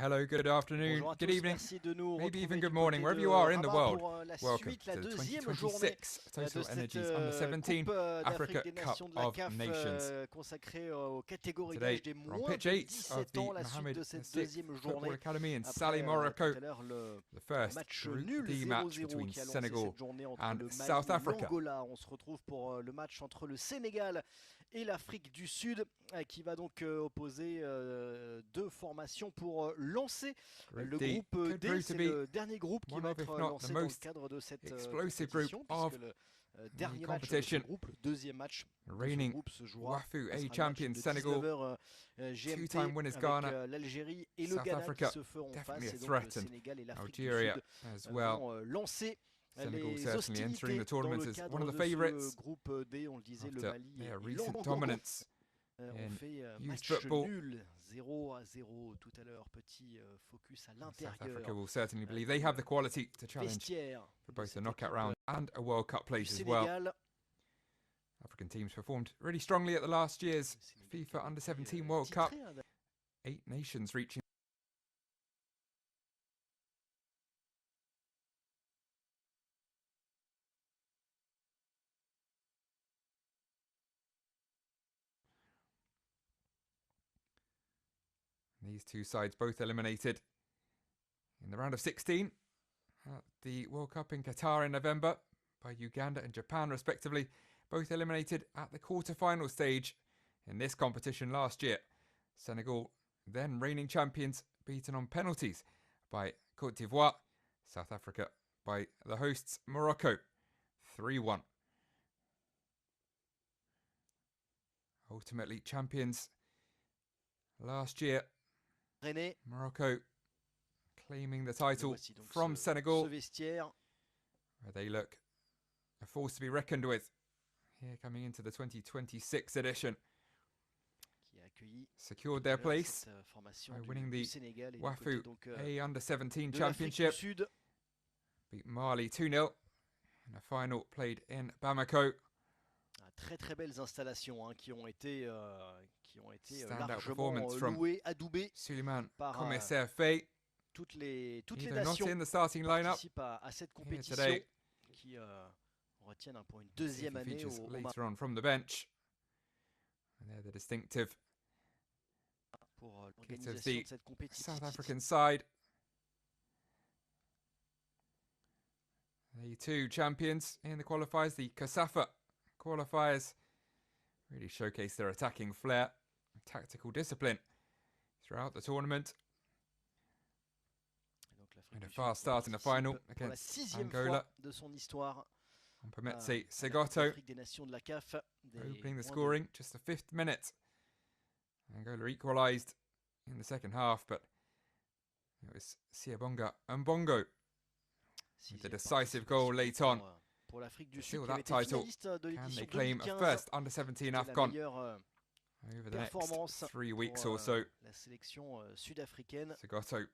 Hello, good afternoon, Bonjour à good tous, evening, merci de nous maybe even retrouver good du morning, côté wherever de you are in the Rabat world. pour la Welcome suite, la to the deuxième journée 2026 de Total cette Energies Under 17 Coupe d'Afrique Africa des Cup Nations de la of CAF Nations. consacrée aux catégories Today, d'âge des we're on moins pitch de 8 of 17 the ans, la suite Mohammed de cette VI deuxième Football journée. Academy in Après Sali, Morocco. tout à l'heure le The first match Group nul D match 0-0 between qui a lancé Senegal cette journée entre and le Mali South et Africa. l'Angola. On se retrouve pour le match entre le Sénégal et l'Afrique du Sud qui va donc opposer deux formations pour lancer le D groupe could D. prove to C'est be le dernier groupe qui one va of, if être not the lancé dans le most cadre de cette explosive group compétition, of puisque le the dernier match de ce competition. groupe, le deuxième match de ce Reigning groupe se jouera. WAFU Ça A sera le champion match de Senegal, 19h GMT two-time winners avec Ghana, l'Algérie et le South Ghana Africa, qui se feront definitely face, a et donc threat, le and Sénégal et l'Afrique du Algeria Sud as well. vont lancer Senegal les certainly entering hostilités the dans tournament le as one cadre of the de ce favourites groupe D. On le disait, le after Mali their et recent l'Angola dominance ont in fait youth match football. nul 0-0 tout à l'heure. Petit focus à South Africa l'intérieur will certainly believe they have the quality to challenge vestiaire for de both the cette knockout équipe round and a World Cup du place as well. Sénégal. African teams performed really strongly at the last year's Le Sénégal qui FIFA avait Under été, 17 World Cup. titré, hein, 8 nations reaching. These two sides both eliminated in the round of 16 at the World Cup in Qatar in November by Uganda and Japan respectively, both eliminated at the quarter-final stage in this competition last year. Senegal, then reigning champions, beaten on penalties by Côte d'Ivoire. South Africa by the hosts Morocco, 3-1. Ultimately champions last year. René. Morocco claiming the title from ce Senegal, vestiaire. where they look a force to be reckoned with here coming into the 2026 edition. Qui a accueilli secured their place by winning the Sénégal et WAFU A Under 17 de Championship. Sud. Beat Mali 2-0 in a final played in Bamako. Très belles installations hein, qui ont été largement louées, adoubées Suleiman par Commissaire Faye. toutes les Either nations not in the starting qui lineup participent à cette compétition qui retiennent pour une deuxième année au later on from the bench. And they're the distinctive pour kit of l'organisation the de cette compétition. South African side. The two champions in the qualifiers, the CASAFA qualifiers, really showcase their attacking flair and tactical discipline throughout the tournament. And a fast start in the final against Angola. De son histoire. On Matchday, Segoto opening the scoring, just the 5th minute. Angola equalised in the second half, but it was Siabonga Mbongo with the decisive goal late on. Pour l'Afrique du Still Sud, that title, can they claim a first under 17 AFCON over the next 3 weeks or so? La sélection sud-africaine. Segoto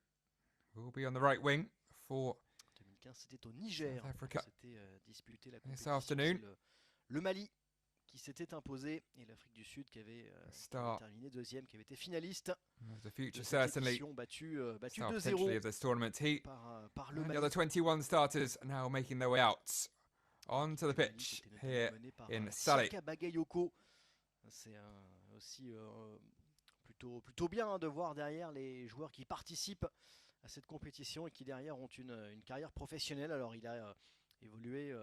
will be on the right wing for 2015, c'était au Niger. South Africa. C'était disputé la This compétition. afternoon. Le Mali qui s'était imposé et l'Afrique du Sud qui avait terminé deuxième, qui avait été finaliste. The future certainly battu potentially of this tournament heat. Par le And Mali. the other 21 starters are now making their way out onto the pitch here in Salé. C'est aussi plutôt bien hein, de voir derrière les joueurs qui participent à cette compétition et qui derrière ont une carrière professionnelle. Alors il a évolué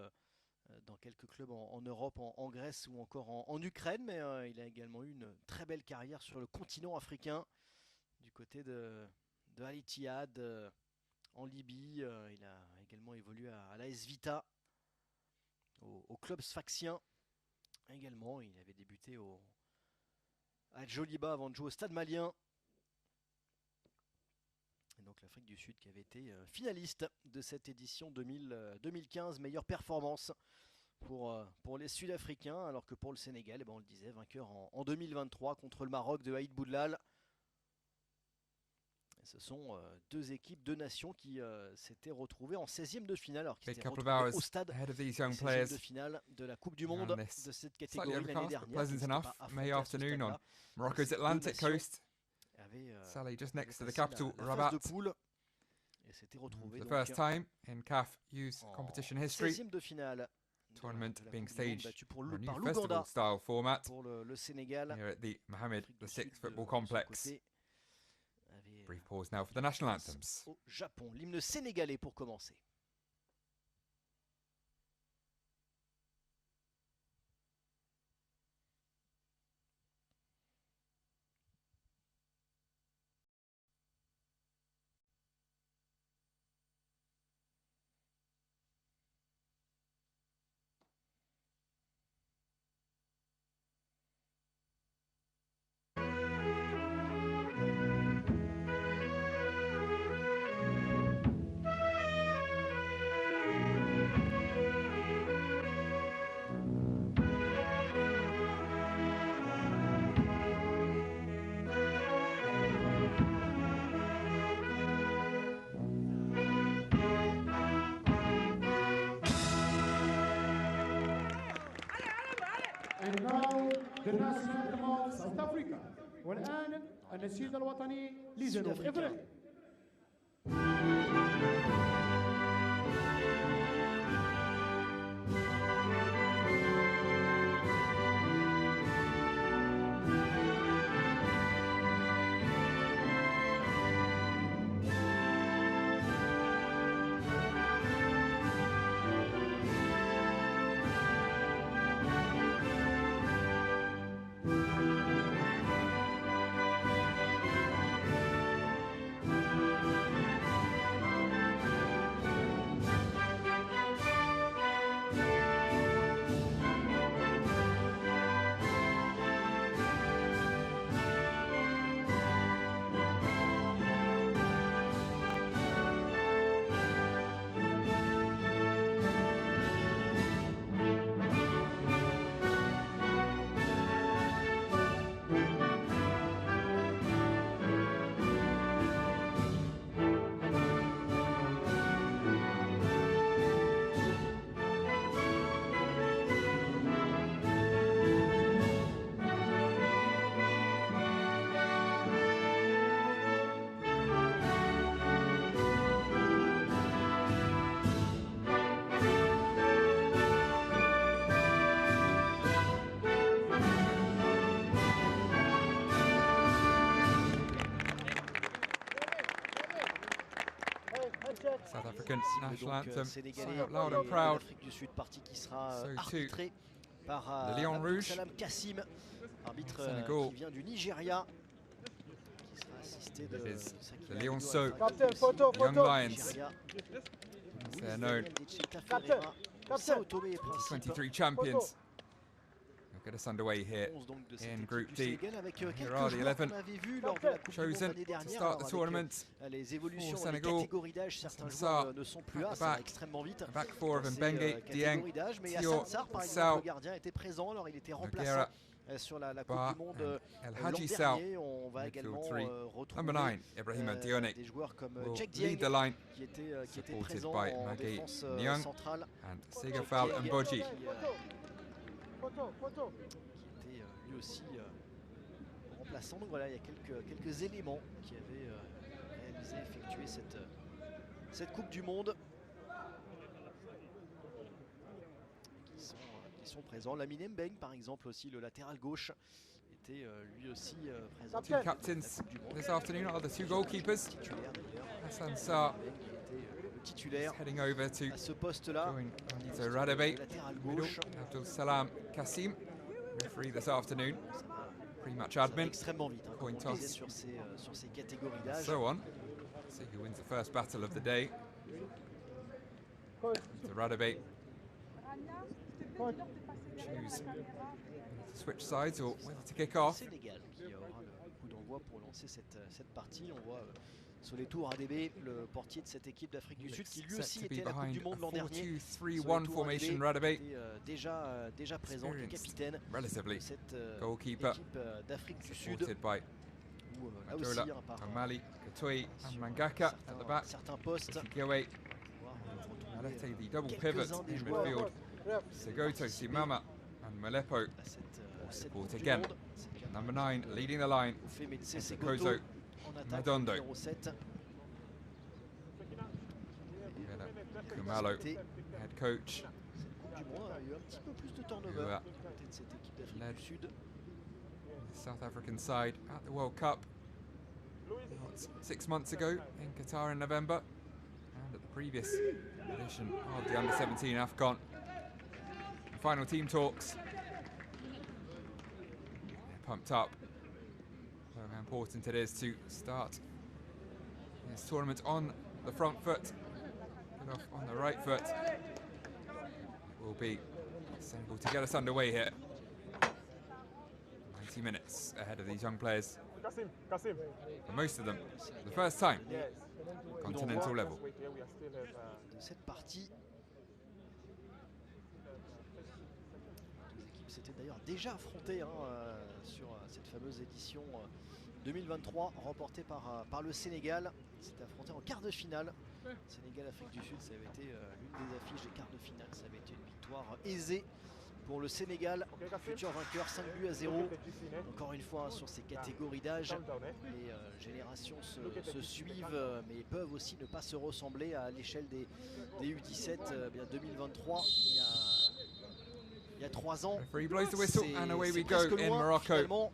dans quelques clubs en Europe, en Grèce ou encore en Ukraine, mais il a également eu une très belle carrière sur le continent africain, du côté de Al Ittihad, en Libye. Il a également évolué à l'AS Vita, au club sfaxien également. Il avait débuté à Djoliba avant de jouer au Stade Malien. Et donc l'Afrique du Sud qui avait été finaliste de cette édition 2015, meilleure performance pour les Sud-Africains, alors que pour le Sénégal, on le disait, vainqueur en 2023 contre le Maroc de Aïd Boudlal. Et ce sont deux équipes, deux nations qui s'étaient retrouvées en 16e de finale, alors qu'ils s'étaient retrouvés au stade des 16e de finale de la Coupe du Monde de cette catégorie l'année dernière. Pleasant enough May afternoon on Morocco's Atlantic coast. avait Saleh just next to the passé capital, la Rabat. phase de poule et s'était retrouvé The donc first time in CAF Youth en competition history. 16e de finale. Tournament de la being Coupe du Monde, staged battu on a new par festival l'Ouganda style format pour le Sénégal. here at the Mohammed L'Afrique du VI Sud, football de son complex. côté, avait Brief pause now for the national face anthems. au Japon. L'hymne sénégalais pour commencer. And now the national anthem of South Africa. والآن النشيد الوطني لجنوب أفريقيا. South African national anthem, sénégalais sung out loud et and proud. l'Afrique du Sud, partie qui sera So too, arbitrée par the Lion Rouge. Salam Kassim, arbitre Senegal. qui vient du Nigeria, qui sera assisté de It is Sakina the Amadou Lionceaux, Alpha, photo, Young photo. Lions, Nigeria, they are Luis known, Daniel Decheta Ferreira, Sao Tomé et Principe. 23 champions. They'll get us underway here 11 donc de cette in équipe Group du D. Sénégal avec Here quelques are the joueurs 11 qu'on avait vus lors de la Coupe du Monde chosen l'année to dernière. start the Alors, tournament. avec les évolutions for dans les Senegal. catégories d'âge, certains Hassan joueurs Sarr ne sont plus at là, the ça va back. extrêmement vite. The back four of Dans ces, Mbengue, catégories Dieng, d'âge, mais Tio, Hassan Sarr, par exemple, Sao, le gardien, était présent. Alors il était remplaçant Nogueira, sur la Coupe Ba, du Monde and El l'an Hadji Sao. dernier. On va midfield également three. retrouver Number 9, Ibrahima Dione des joueurs comme will Jack lead Dieng the line, qui était supported présent by en Maggie défense Nyang centrale, and Segafal Mboji. qui était lui aussi remplaçant. Donc voilà, il y a quelques éléments qui avaient effectué cette Coupe du Monde qui sont présents. Lamine Mbeng par exemple aussi, le latéral gauche, était lui aussi présent. Two captains this afternoon are the two goalkeepers. Titulaire d'ailleurs. Hassan Sarr Mbeng qui était le titulaire heading over to à ce poste-là. join Anito Radebe. Latéral Middle, gauche. Abdul Salam Kassim, referee this afternoon. Pretty much Ça va admin. extrêmement vite hein, Coin comme on disait, toss. sur ces catégories And d'âge. so on. See who wins the first battle of the day. To Radebe choose whether to switch sides or whether to kick off. Sénégal qui aura le coup d'envoi pour lancer cette partie. On voit sur les tours ADB, le portier de cette équipe d'Afrique du Sud qui lui Set aussi to be était à la Coupe behind du Monde l'an a dernier. 4-2-3-1 formation. Radebe, était déjà présent, le experienced capitaine de relatively, cette goalkeeper, équipe d'Afrique du Sud. supported by Où, là aussi, Majola, hein, par Amali, Katoi and sur Mangaka at the back. certains postes. Kiwe, Pouvoir, Alete, retrouver, the double pivot quelques-uns des in joueurs midfield. Segoto, Simama and Malepo. à cette Support Coupe du again. Monde. C'est le cas Number 9 leading the line. Oufé Metse Enter Segoto, Kozo en attaque, Madondo. numéro 7. Kumalo, C'était head coach. cette Coupe du Monde, il y a eu un petit peu plus de turnover Who, du côté de cette équipe d'Afrique led du Sud. the South African side at the World Cup what, 6 months ago in Qatar in November, and at the previous edition of the Under-17 AFCON. The final team talks. They're pumped up. How important it is to start this tournament on the front foot, get off on the right foot. It will be Senegal to get us underway here. 90 minutes ahead of these young players. For most of them, the first time, continental level. De cette partie. Les deux équipes s'étaient d'ailleurs déjà affrontées sur cette fameuse édition 2023 remportée par le Sénégal. C'était affronté en quart de finale. Sénégal-Afrique du Sud, ça avait été l'une des affiches des quarts de finale. Ça avait été une victoire aisée pour le Sénégal, futur vainqueur, 5-0. Encore une fois, sur ces catégories d'âge, les générations se suivent, mais peuvent aussi ne pas se ressembler à l'échelle des U17. Bien 2023, il y a 3 ans. Referee blows the whistle and away we c'est go presque in loin, Morocco. finalement.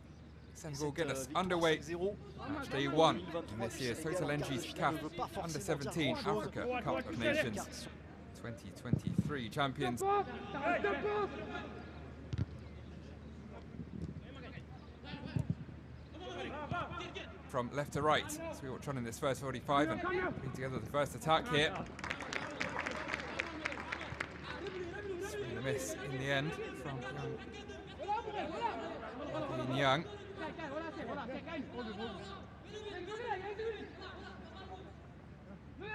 Senegal Cette get us victoire underway. 5-0. Matchday 1 in this year's Total Entries CAF Under-17 Africa Cup of Nations 2023 champions. From left to right, so we watch on in this first 45 and putting together the first attack here. Swing and a miss in the end from Young.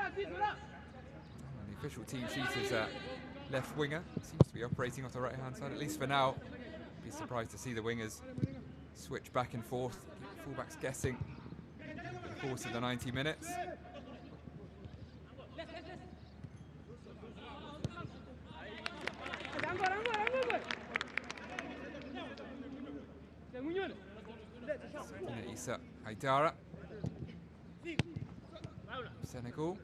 And the official team sheet is left winger. Seems to be operating off the right hand side, at least for now. Be surprised to see the wingers switch back and forth, keep fullbacks guessing over the course of the 90 minutes. Issa Haidara, Senegal.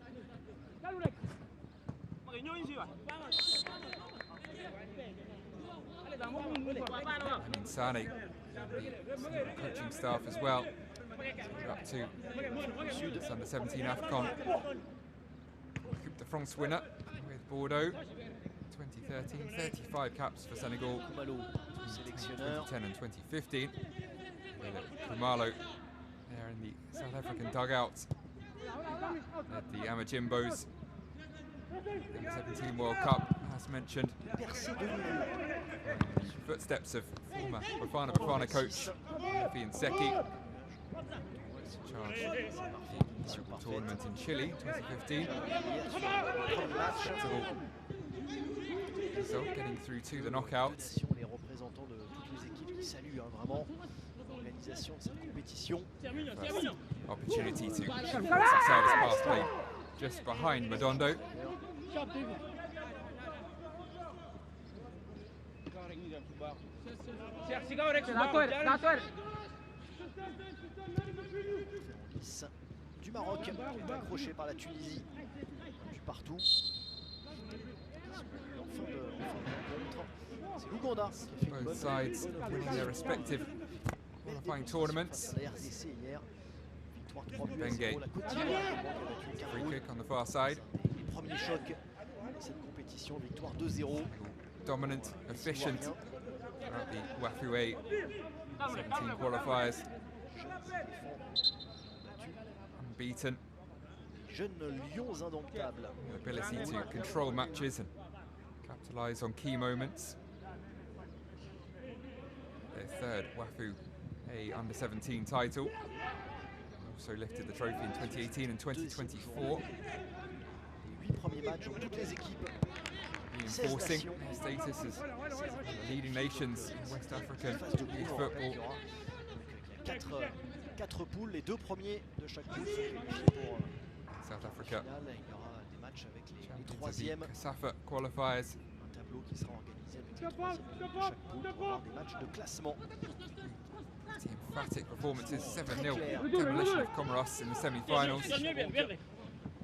And Sane, coaching staff as well. So up to this Under-17 AFCON Coupe de France winner with Bordeaux. 2013, 35 caps for Senegal. Sélectionneur. 2010 and 2015. Kumalo there in the South African dugout. Led the Amajimbos in the 17 World Cup, as mentioned. Footsteps of former Bafana coach Fian Seki. Charged the tournament in Chile 2015. Result getting through to the knockouts. Les représentants de toutes les équipes qui saluent vraiment l'organisation de cette compétition. First opportunity to force themselves past play just behind Madondo. Du Maroc qui est accroché par la Tunisie du partout. C'est l'Ouganda qui fait une Both sides winning their respective qualifying tournaments. Bengue, free kick on the far side. Les premiers chocs de cette compétition, victoire 2-0. Dominant, efficient throughout the WAFU 17 qualifiers. Unbeaten. Jeunes lions indomptables. The ability to control matches and capitalise on key moments. Their third WAFU A Under-17 title. Also lifted the trophy in 2018 and 2024. Les 8 premiers matchs ont toutes les équipes. Reinforcing their status as leading nations in West African youth football. 4 poules, les 2 premiers de chaque poule sont qualifiés pour South Africa. finale. Il y aura des matchs avec les Champions of 3e. the CASAFA qualifiers. Un tableau qui sera organisé avec les 3e de chaque poule pour avoir des matchs de classement. Pretty emphatic performances. 7-0 demolition of Comoros in the semi-finals. de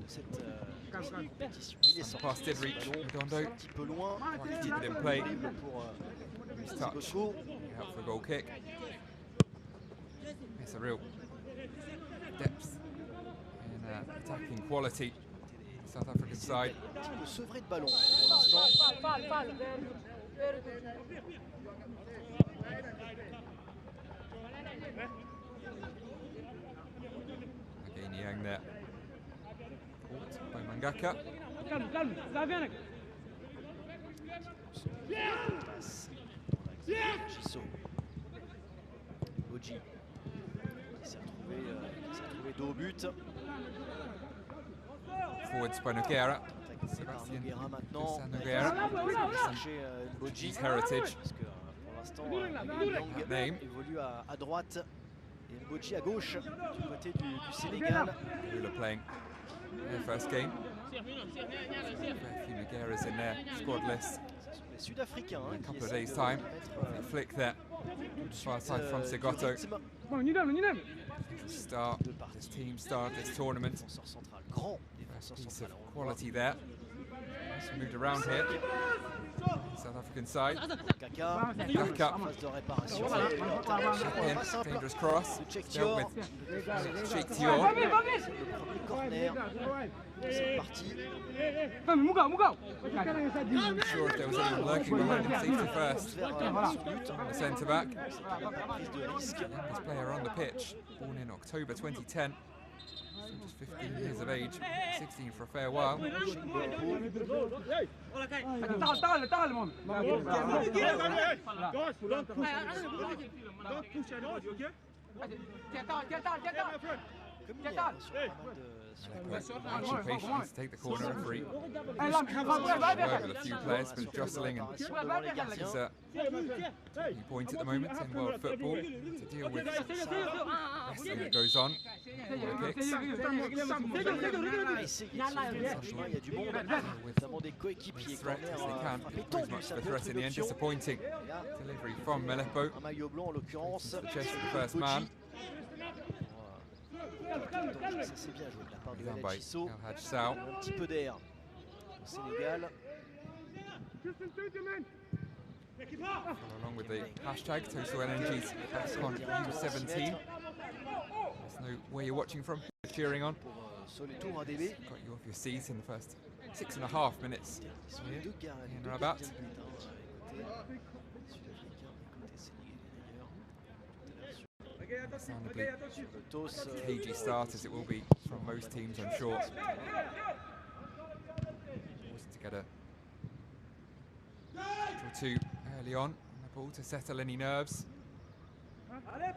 cette compétition. Il est Some sorti pass did ce reach ballon, Redondo. un petit peu loin. Trying to keep it in play. Horrible pour Nice touch. Senegal. Out for a goal kick. It's a real depth in attacking quality. South African side. Un petit peu sevré de ballon pour l'instant. Again, Yang there. Caught by Mangaka. Passe pour Gisso. Oji qui s'est retrouvé dos au but. Forwards by Nogueira. Attaqué par Sébastien Nogueira maintenant. Nogueira. Chercher Boji. His heritage. Parce que pour l'instant, Yang That name. évolue à droite et Boji à gauche du côté du Sénégal. Who are playing their first game. Fair few Nogueiras in their squad list. Ce sont les Sud-Africains In a qui couple of essaient days' de time. mettre Flick there. Far side from du Segoto. rythme. Start this team, start this tournament. Défenseur central, grand First défenseur piece central. of On le voit. quality there. Nice moved around here. South African side. Kaka, Kaka. phase de réparation. Chip in, Pas simple. dangerous cross. Le check Dealt Dior. with Sheikh C'est Dior. le premier corner de cette partie. Not sure if there was anyone lurking behind him. Safety first. Vers son but. The centre back. C'était pas de prise de risque. Youngest player on the pitch. Born in October 2010. Still just 15 years of age. 16 for a fair while. Comme hier, hein, sur pas mal de Action patience to take the corner referee. With a few players been jostling and devant les gardiens. is a key point at the moment in world football to deal with wrestling that goes on. Corner kicks. Il y a du monde, notamment des coéquipiers. Threat as they can. Frappé As tendu, much ça of a peut threat être in une the end. option. Disappointing Là, delivery from Melepo. un maillot blanc en l'occurrence. The chest of the first man. Ça c'est bien joué de la part de Done El by Hadjisso. El Hadj Sao. Un petit peu d'air au Sénégal. Follow along with the hashtag Total Energies back on U-17. Let us know where you're watching from, cheering on. Pour Soleto, un DB. Got you off your seat in the first 6.5 minutes. Ils sont les deux gars, les In deux Rabat. gardiens de but, côté sud-africain et côté sénégalais d'ailleurs. Understandably Tos, cagey start as it will be from most teams, I'm sure. Important to get a touch or two early on the ball to settle any nerves.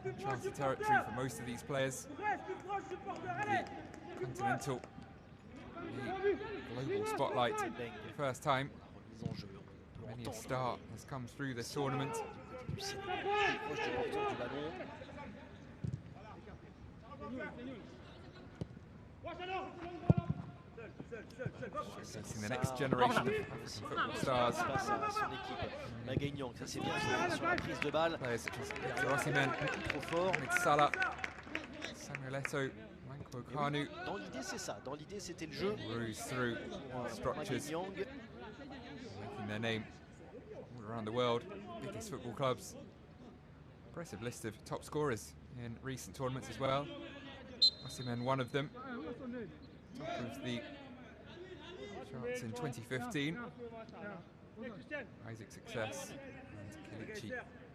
Uncharted territory for most of these players. The continental, the global spotlight for the first time. les enjeux. On peut Many a entendre start has come through this tournament. du Sénégal, proche du porteur du ballon. Showcasing the next generation of African football stars. Passe à son équipe. La gagnante, ça c'est bien joué sur la prise de balle. Players such as Victor Osimhen, Trop fort. Mohamed Salah, Samuel Eto'o, Manko Kanu, Dans l'idée, c'est ça. Dans l'idée, c'était le jeu. ruse through structures, Yang. making their name all around the world. Biggest football clubs. Impressive list of top scorers in recent tournaments as well. Osimhen, one of them. Top of the charts in 2015. Isaac Success and Kelechi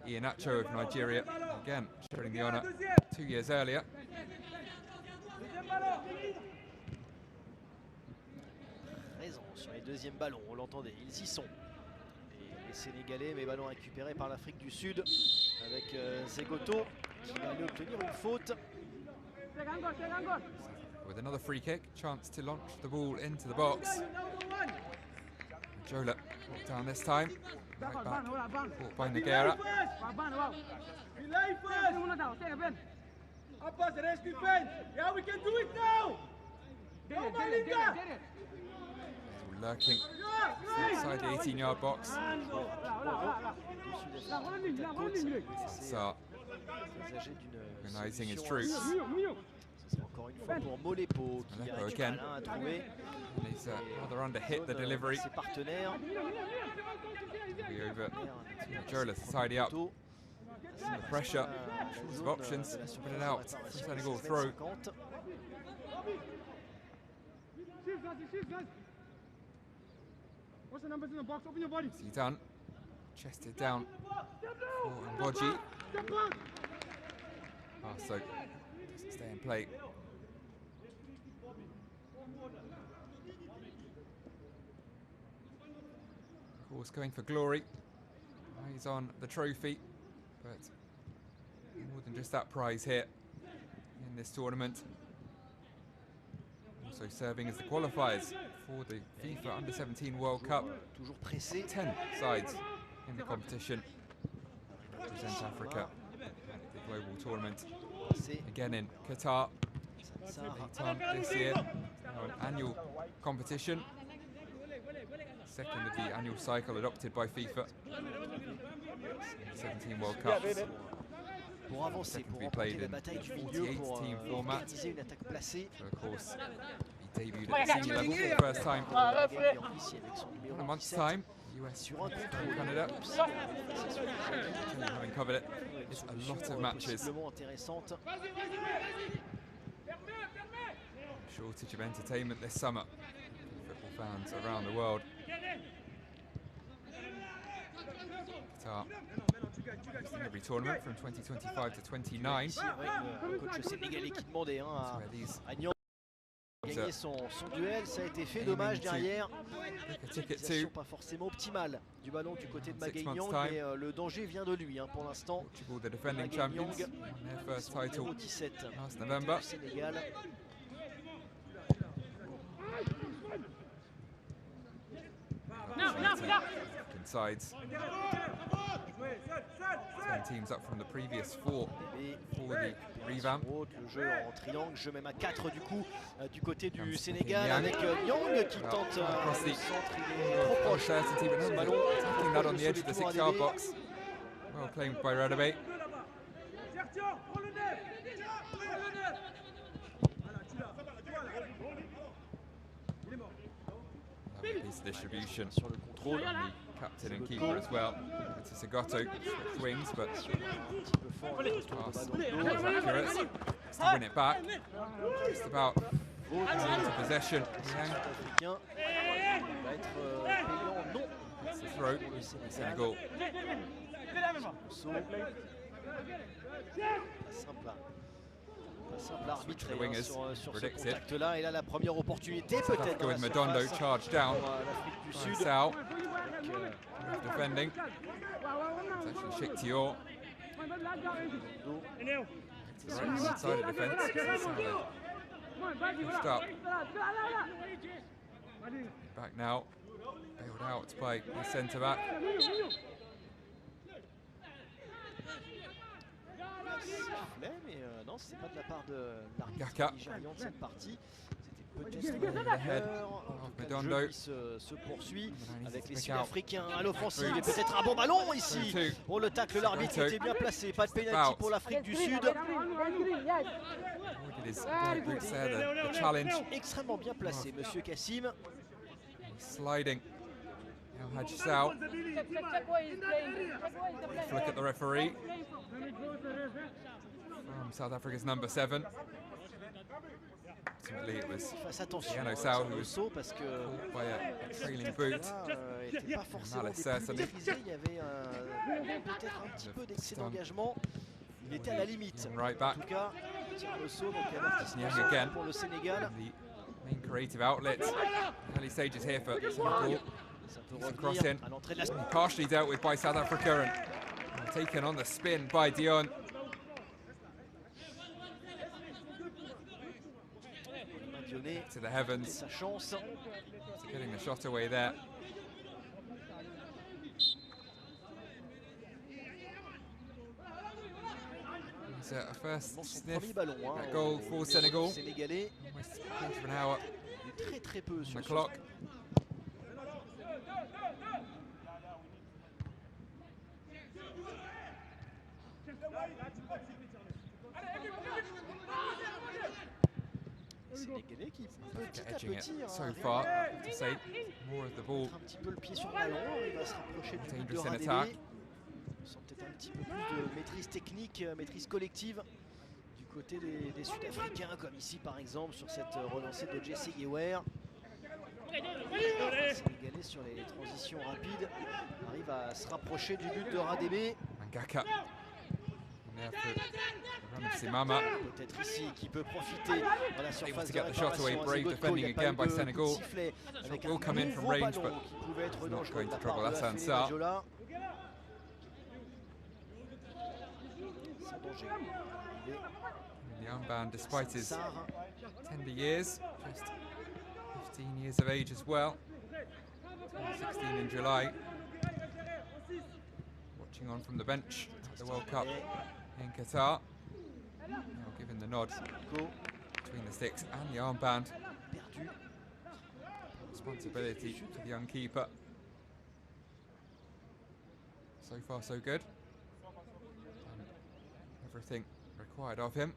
Iheanacho of Nigeria, again sharing the honour 2 years earlier. Raison sur les deuxièmes ballons, on l'entendait, ils y sont. Et les Sénégalais, mais ballon récupéré par l'Afrique du Sud avec Zegoto qui va aller obtenir une faute. With another free kick, chance to launch the ball into the box. Jola brought down this time. Right back, caught by Nogueira. Lurking outside the 18-yard box. Sarr Présager d'une Organising his solution troops. ainsi. Ce sera encore une fois pour Molepo qui a du again. malin à trouver. And he's rather under-hit the delivery. Ses partenaires. Be over Jola to tidy up. The pressure. Short of options. Spit it out. Senegal throw. Zidane chested down for Mboji. So doesn't stay in play. Of course, going for glory. Eyes on the trophy, but more than just that prize here in this tournament. Also serving as the qualifiers for the FIFA Under-17 World Cup. 10 sides in the competition represent Africa at the global tournament. Again in Qatar, 8 times this year. Now an annual competition. Second of the annual cycle adopted by FIFA. 17 World Cup. Pour avancer, pour remporter la bataille du milieu, pour organiser une attaque placée. So of course, he debuted at the senior level for the first time in a month's time. US Canada. Having covered it, it's a lot of matches. Shortage of entertainment this summer for football fans around the world. Qatar hosting every tournament from 2025 to 29. Un coach sénégalais qui demandait à Nyang de gagner son duel, ça a été fait. Dommage derrière. L'utilisation pas forcément optimale du ballon du côté de Nyang, mais le danger vient de lui pour l'instant. Portugal, the defending champions, won their first title last November. Sénégal. African sides. 10 teams up from the previous 4 for the revamp. Le jeu en triangle, jeu même à 4 du coup du côté du Sénégal avec Nyang qui tente le centre, il est trop proche. Ce ballon taking that on the edge of the 6-yard box. Well claimed by Radebe. His distribution sur le contrôle. Captain and keeper as well. It's a Segato wings, but pass accurate. To win it back. Just about into possession. It's the throw. Senegal. Simple arbitre sur ce contact-là. Et là, la première opportunité peut-être with Madondo charged down. Sud. Defending. It's actually Shiktior. It's the right side of defence. Pushed up. Back now. Bailed out by the centre back. Mais non, c'est pas de la part de Gaka. l'arbitre nigérian de cette partie. C'était peut-être Madondo. le jeu qui se poursuit avec les Sud-Africains à l'offensive et peut-être un bon ballon ici. Pour le tacle, l'arbitre était bien placé. Pas de pénalty pour l'Afrique du Sud. Extrêmement bien placé, monsieur Kassim. Sliding. El Hadji Sow. Look at the referee. From South Africa's number 7. Ultimately, it was Yano Sow who was caught by a trailing boot. Malice certainly. Il y avait peut-être un petit peu d'excès d'engagement. Il était à la limite. Right back. En tout cas, tire le saut, donc Nyang again. pour le Sénégal. The main creative outlet. Early stages here for Senegal. Crossing. Partially dealt with by South Africa and taken on the spin by Dion. To the heavens. So getting the shot away there. It's a first sniff at goal for Senegal. Almost a quarter of an hour on the clock. Sénégalais qui petit à Edging it petit so arrive far à to say more of the ball. mettre un petit peu le pied sur le ballon, il va se rapprocher du but de Dangerous in Radebe. attack. On sent peut-être un petit peu plus de maîtrise technique, maîtrise collective du côté des Sud-Africains, comme ici par exemple sur cette relancée de Jesse Gewer. Les Sénégalais sur les transitions rapides arrivent à se rapprocher du but de Radebe. Mangaka. And there for the run of Simama. Peut-être ici qui peut profiter dans la surface to de get the shot away, réparation. brave Zegotko, defending il y a pas again eu by de coup de Senegal. sifflet avec will un come in from nouveau range, ballon but qui pouvait être he's not dangereux going de to la part trouble de Hassan Afele Sarr. Majola. Sans danger. The armband, despite his Sarr, tender years, just 15 years of age as well. 16 in July. Watching on from the bench at the World Cup in Qatar. Now given the nod Go, between the sticks and the armband. perdu. Responsibility to the young keeper. So far, so good. Done everything required of him.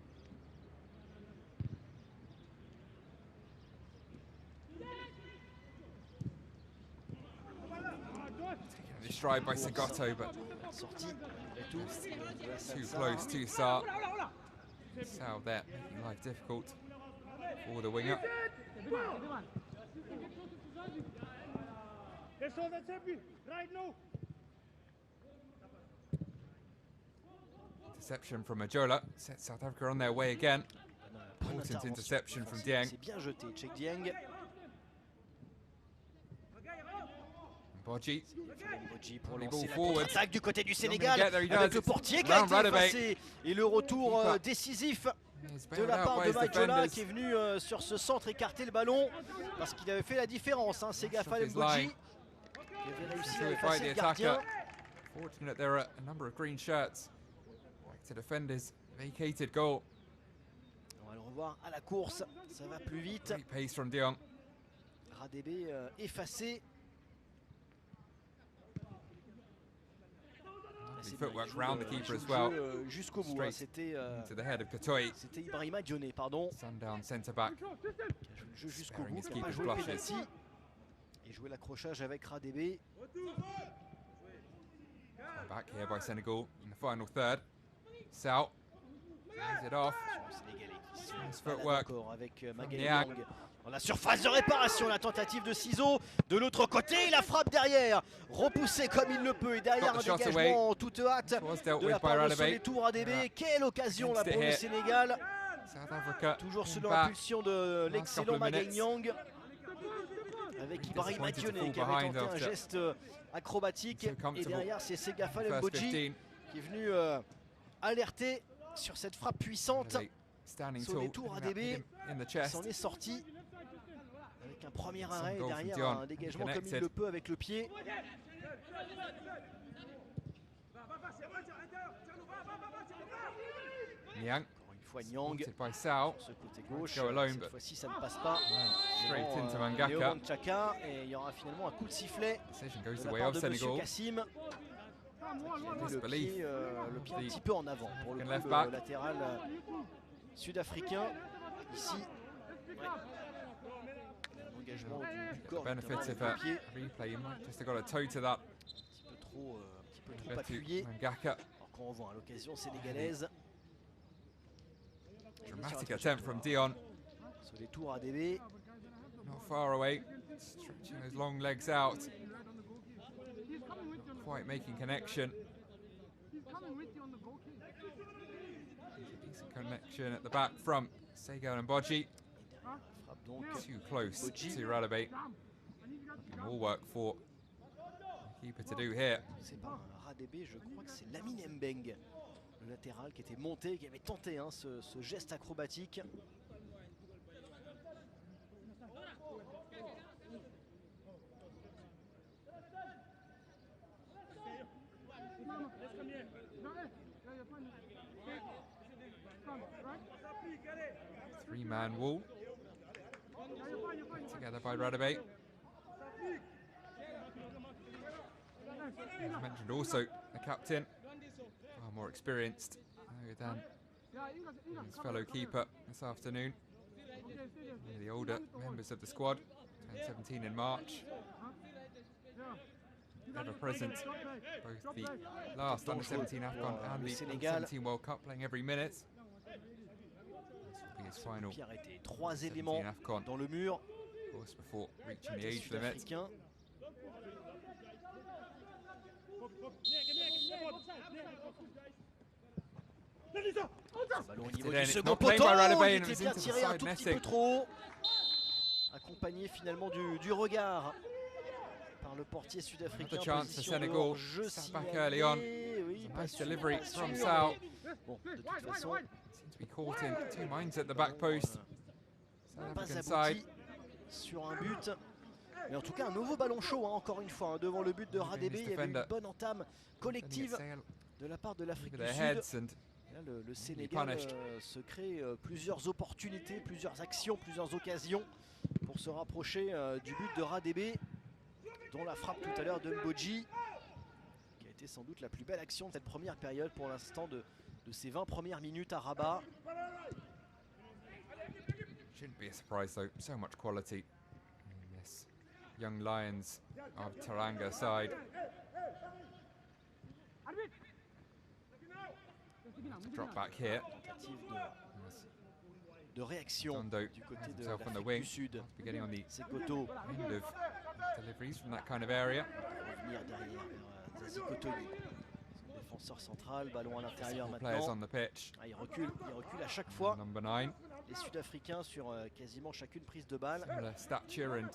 Taken in stride by Segato, but Sortie, et tout. de Hassan too Sarr. close to Sarr. Sal there, making life difficult for the winger. Interception from Majola sets South Africa on their way again. Bonne Important intervention interception from défensive, Dieng. C'est bien jeté, Cheikh Dieng. Bodji. Bodji pour Only lancer ball la forward. contre-attaque du côté du Not Sénégal gonna get there, he avec does. le It's portier qui a round été Radebe. effacé et le retour Keeper. décisif He's de bailed la out part by de his Majola defenders. qui est venu sur ce centre écarter le ballon parce qu'il avait fait la différence. Sega Rush off his Falem line. qui avait réussi à Into it by effacer the le attacker. gardien. Fortunate there are a number of green shirts. Back to defenders. Vacated goal. On va le revoir à la course, ça va plus vite. Great pace from Dieng. Radebe effacé. Lovely C'est bien, footwork il joue, round the il keeper joue as le well. jeu, jusqu'au bout. Straight C'était into the head of Katoy. Ibrahima Dioné, pardon, Sundown centre back. qui a joué le jeu jusqu'au Sparing bout, his qui n'a pas keeper's joué le blushes. penalty et joué l'accrochage avec Radebe. Back here by Senegal in the final third. Sal plays it off. Sénégalais qui se Nice balade footwork encore avec Magali Niang. Yang. Dans la surface de réparation, la tentative de ciseaux de l'autre côté, la frappe derrière, repoussée comme il le peut et derrière Got un the shot dégagement en toute hâte This was dealt de la with by part de Radebe. Soletou Radebe. Yeah. Quelle occasion là Against it pour le here. Sénégal, South Africa toujours sous in back. l'impulsion de couple l'excellent of Magali minutes. Yang avec Really Ibrahima disappointed to Dioné fall qui avait behind tenté un after geste acrobatique so et comfortable derrière c'est Segafa First Lemboji 15. qui est venu alerter sur cette frappe puissante. Radebe standing tall. Soletou and that Radebe hit him in the Il chest. s'en est sorti avec un premier Some arrêt et goal from derrière Dion, un dégagement comme il connected. le peut avec le pied. Niang Encore une fois Nyang supported by Sal. sur ce côté gauche. go alone, Cette but fois-ci ça ne passe pas. Went straight Devant, into Léon Mangaka. Manchaka, et il y aura finalement un coup de sifflet Decision goes de the la way part of de Monsieur Senegal. Kassim. Qui avait Disbelief. le pied un petit peu en avant pour le, Second coup, left le back. latéral sud-africain. Ici, l'engagement du corps Benefit notamment of avec a le pied, replay. You might just have got a toe to that. un petit peu trop Left to appuyé. Mangaka. Alors qu'on revoit l'occasion sénégalaise. Dramatic attempt from Dion. Sur les tours à DB. Not far away. Stretching those long legs out. Not quite making connection. Decent connection at the back from Segal and Bodji. Frappe donc Too close Bodji. to Radebe. More work for the keeper to do here. c'est pas un Radebe, je crois que c'est Lamine Mbeng, le latéral qui était monté, qui avait tenté ce geste acrobatique. Three-man wall. Put together by Radebe. As mentioned also, the captain, far more experienced than his fellow keeper this afternoon. One of the older members of the squad, turned 17 in March. Ever present, both the last under-17 Afghan and the Senegal. under-17 World Cup, playing every minute. This will be his final Qui a arrêté 3 17 éléments Afghan, dans le mur. of course, before reaching the Les age limit. Sud-Africains. Ballon au niveau in, du it's second not played poteau, by Radebe, il and it était was bien into the tiré un side tout petit peu netting. trop haut. Accompagné finalement du regard par le portier sud-africain. Another chance for Position Senegal. de hors-jeu Sat back signalée. early on. Oui, pas Nice sûr, delivery pas from sûr, Sal. mais bon, de toute façon, Seems to be caught in two minds at the back post. South pas African abouti side. sur un but. Mais en tout cas, un nouveau ballon chaud, hein, encore une fois, hein, devant le but de Radebe. Il y avait une bonne entame collective de la part de l'Afrique du Their Sud. heads and Là, le Sénégal punished. se crée plusieurs opportunités, plusieurs actions, plusieurs occasions pour se rapprocher du but de Radebe, dont la frappe tout à l'heure de Mbodji, qui a été sans doute la plus belle action de cette première période pour l'instant de ces 20 premières minutes à Rabat. shouldn't be a surprise though. So much quality in this young Lions of Teranga side. Drop back here. Tentative de réaction Dondo du côté de himself on the l'Afrique wing. du Sud. Be getting on the Sekoto end of deliveries from that kind of area. revenir derrière vers Zazi Kotori, son défenseur central, ballon à l'intérieur Several players maintenant. on the pitch. Ah, il recule à chaque fois. Number 9. Les Sud-Africains sur quasiment chacune prise de balle. Similar stature and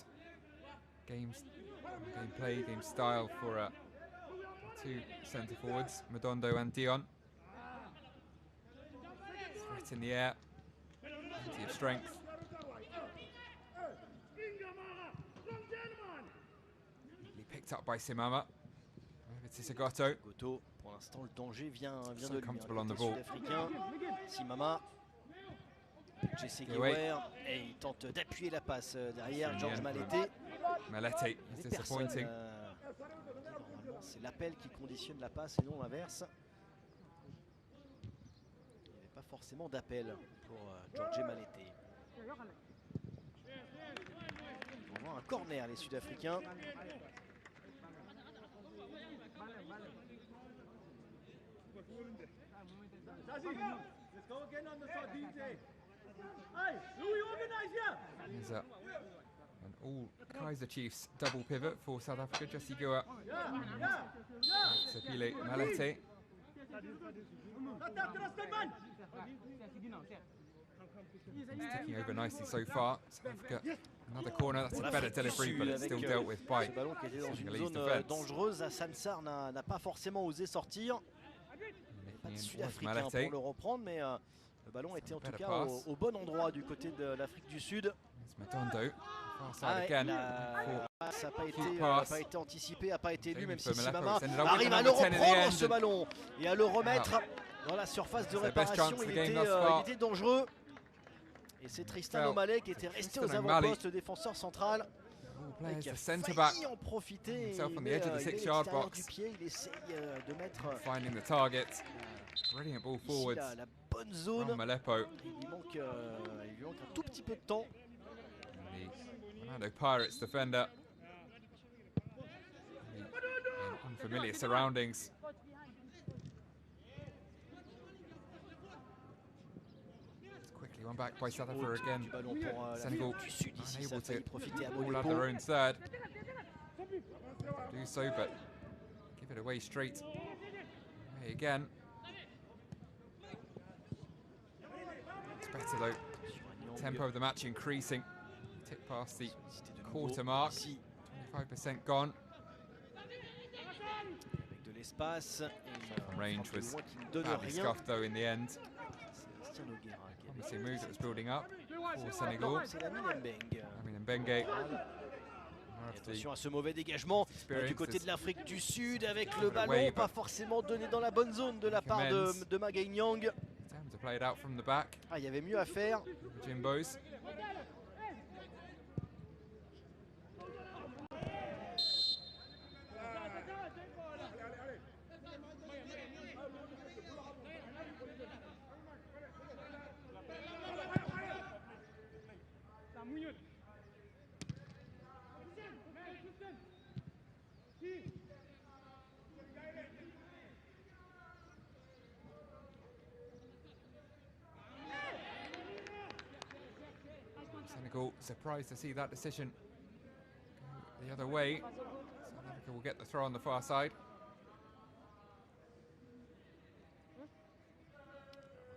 gameplay, game style for two centre forwards, Madondo and Dion. Threat in the air, plenty of strength. He picked up by Simama. Over to Segoto. Goto, pour l'instant, le danger vient So de lui. comfortable on the Côté ball. Sud-Africain, Simama, Jesse Gouet. Gewer, et il tente d'appuyer la passe derrière C'est George bien Malete. Malete Il is n'y avait personne. disappointing. Normalement, c'est l'appel qui conditionne la passe et non l'inverse. Il n'y avait pas forcément d'appel pour George Malete. On voit un corner, les Sud-Africains. There's an all Kaiser Chiefs double pivot for South Africa. Jesse Gua and Sapile Malete. He's taking over nicely so far. South Africa, another corner. That's a better delivery, but it's still dealt with by ce ballon qui était dans une Senegalese zone defense. dangereuse. Hassan Sarr n'a pas forcément osé sortir. Pas de Nicking in Sud-Africain towards pour Malete. le reprendre, mais le ballon était en tout better cas pass. au bon endroit du côté de l'Afrique du Sud. There's Madondo. Far side Ah, et again. la passe n'a pas été anticipée, n'a pas été lue, même si Jamie Fumaleco Simama ended up with arrive the à le number 10 in the reprendre end. ce ballon et à le remettre dans la surface de It's their best réparation. chance of Il the game était, thus far. il était dangereux. Et c'est Tristan Well, O'Malley qui était resté aux Tristan O'Malley. avant-postes, le défenseur central, All et players, qui a the centre back failli en profiter. himself on Il the edge of the met, il met 6-yard l'extérieur box. du pied, il essaye de mettre finding the target. Brilliant ball ici forwards la bonne from zone. Malepo. Il lui manque un tout petit peu de temps. The Orlando Pirates defender. In unfamiliar surroundings. It's quickly one back by South Africa Haute again. du ballon pour Senegal l'Afrique du Sud. Ici, ça a unable failli to profiter à all have their Molepo. own third. Do so, but give it away straight. Away again. It's better though. Tempo of the match increasing. Tick past the quarter mark. 25% gone. Avec de l'espace. From range was qui ne donne badly rien. scuffed though in the end. Sébastien Noguera qui avait Promising move that was building up for Senegal. c'est la Mbeng. Amin Mbenge. Attention à ce mauvais dégagement du côté de l'Afrique du Sud avec le Put away, ballon but pas forcément donné dans la bonne zone de la part de Magaye Nyang. Time to play it out from the back. Ah, il y avait mieux à faire. Jimbos. Senegal surprised to see that decision go the other way. South Africa will get the throw on the far side.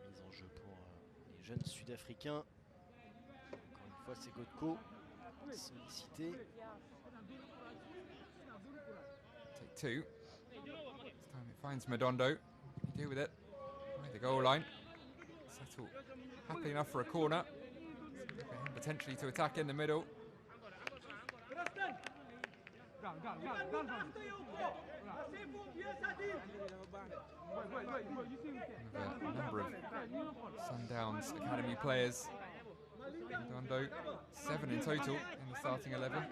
Remise en jeu pour les jeunes Sud-Africains. Encore une fois, c'est Godko sollicité. Take two. This time it finds Madondo. Can he deal with it? By the goal line. Settle happy enough for a corner. Potentially to attack in the middle. With a number of Sundowns Academy players. Madondo, 7 in total in the starting 11.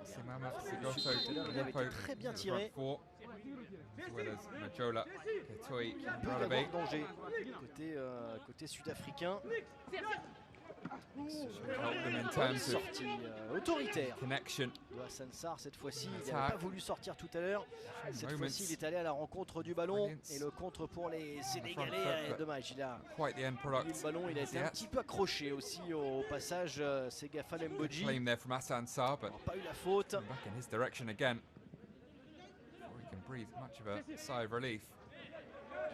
Simama, Sigoto, Il avait été très bien tiré. As well as Majola, Ketoi, Il peut y Radabe. avoir danger côté sud-africain. Help them in terms of Sortie autoritaire connection. de Hassan Sarr cette fois-ci. Il Attack. n'avait pas voulu sortir tout à l'heure. Cette fois-ci, il est allé à la rencontre du ballon. Et le contre pour les Sénégalais est dommage. Il a Quite the end mis product. le ballon. Il a été un petit peu accroché aussi au passage. C'est Gafal Mbodji. Claim there from Hassan Sarr, but Pas eu la faute. back in his direction again. Before he can breathe much of a sigh of relief.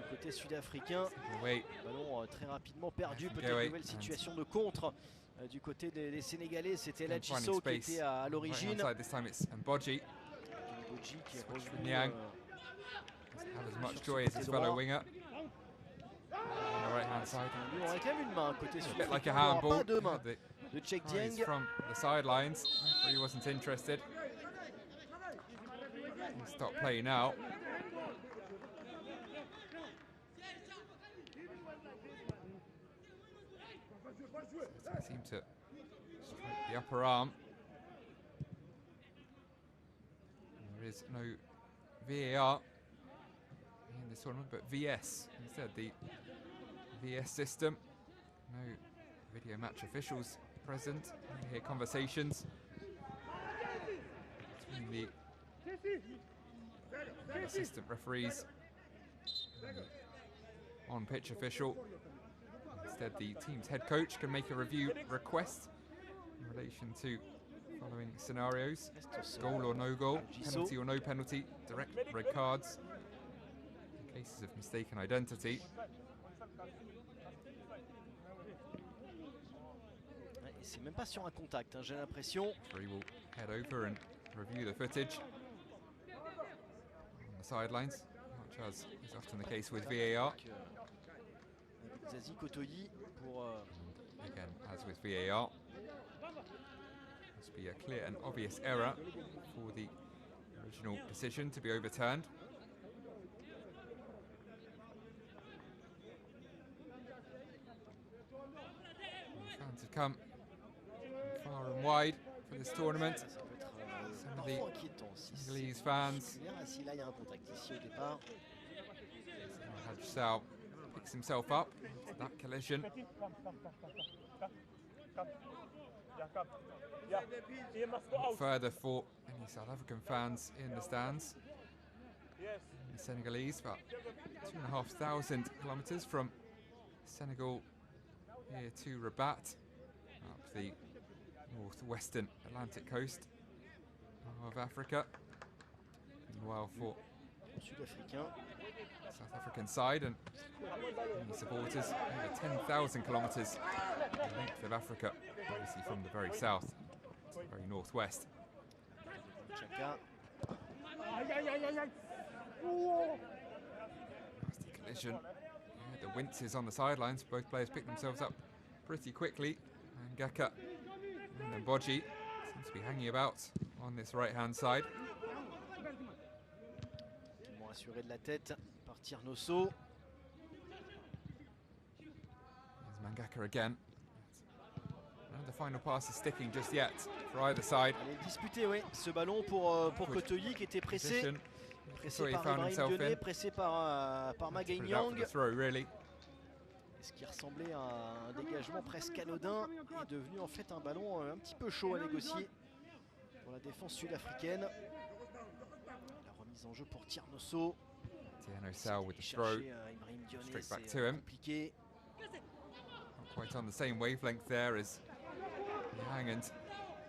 Du côté sud-africain, Away. ballon très rapidement perdu. Yeah, Peut-être away. nouvelle situation de contre du côté des Sénégalais. C'était Finding Lajisso qui space. était à Right l'origine. hand side, this time it's Mbodji. Mbodji qui est Switch with revenu. Niang. Doesn't have as much sur joy ce as côté his droit. fellow winger. On the right hand side. Lui, on réclame une main côté A bit sud-africain. like a Il n'y aura handball. pas deux mains The de Cheikh cries Dieng. from the sidelines. Referee wasn't interested. He'll stop play now. They seem to strike the upper arm. There is no VAR in this tournament, but VS instead. The VS system. No video match officials present. You hear conversations between the assistant referees and the on-pitch official. Instead, the team's head coach can make a review request in relation to following scenarios: goal or no goal, penalty or no penalty, direct red cards, in cases of mistaken identity. Et c'est même pas sur un contact, hein, j'ai l'impression. Referee will head over and review the footage on the sidelines, much as is often the case with VAR. Avec Zazie Kotoyi pour Again, as with VAR, must be a clear and obvious error for the original decision to be overturned. Fans have come far and wide for this tournament. ça peut être Some of parfois the inquiétant. Si Senegalese c'est fans. musculaire, et si là il y a un contact ici au départ. Hadj Sal picks himself up after that collision. Further for any South African fans in the stands. The Senegalese, about 2,500 kilometres from Senegal here to Rabat, up the northwestern Atlantic coast of Africa. Meanwhile, for Sud-africain. South African side and many supporters, over 10,000 kilometres the length of Africa, obviously from the very south to the very northwest. Chaka. Nasty collision. Yeah, the winces on the sidelines. Both players pick themselves up pretty quickly. And Geka and then Mbodji seems to be hanging about on this right-hand side. Ils vont assurer de la tête par Tirnoso. There's Mangaka again. And the final pass is sticking just yet for either side. Elle est disputée, oui, ce ballon pour Kotoyi qui était pressé. Position. Pressé He par found Ibrahim himself Dioné, in. pressé par Magaye Put it out for Niang. the throw, really. Ce qui ressemblait à un dégagement presque anodin est devenu en fait un ballon un petit peu chaud à négocier pour la défense sud-africaine. La remise en jeu pour Tirnoso. Tiano Sal with the throw. Chercher Ibrahim Dioné, Straight back c'est to him. compliqué. Not quite on the same wavelength there as Yang and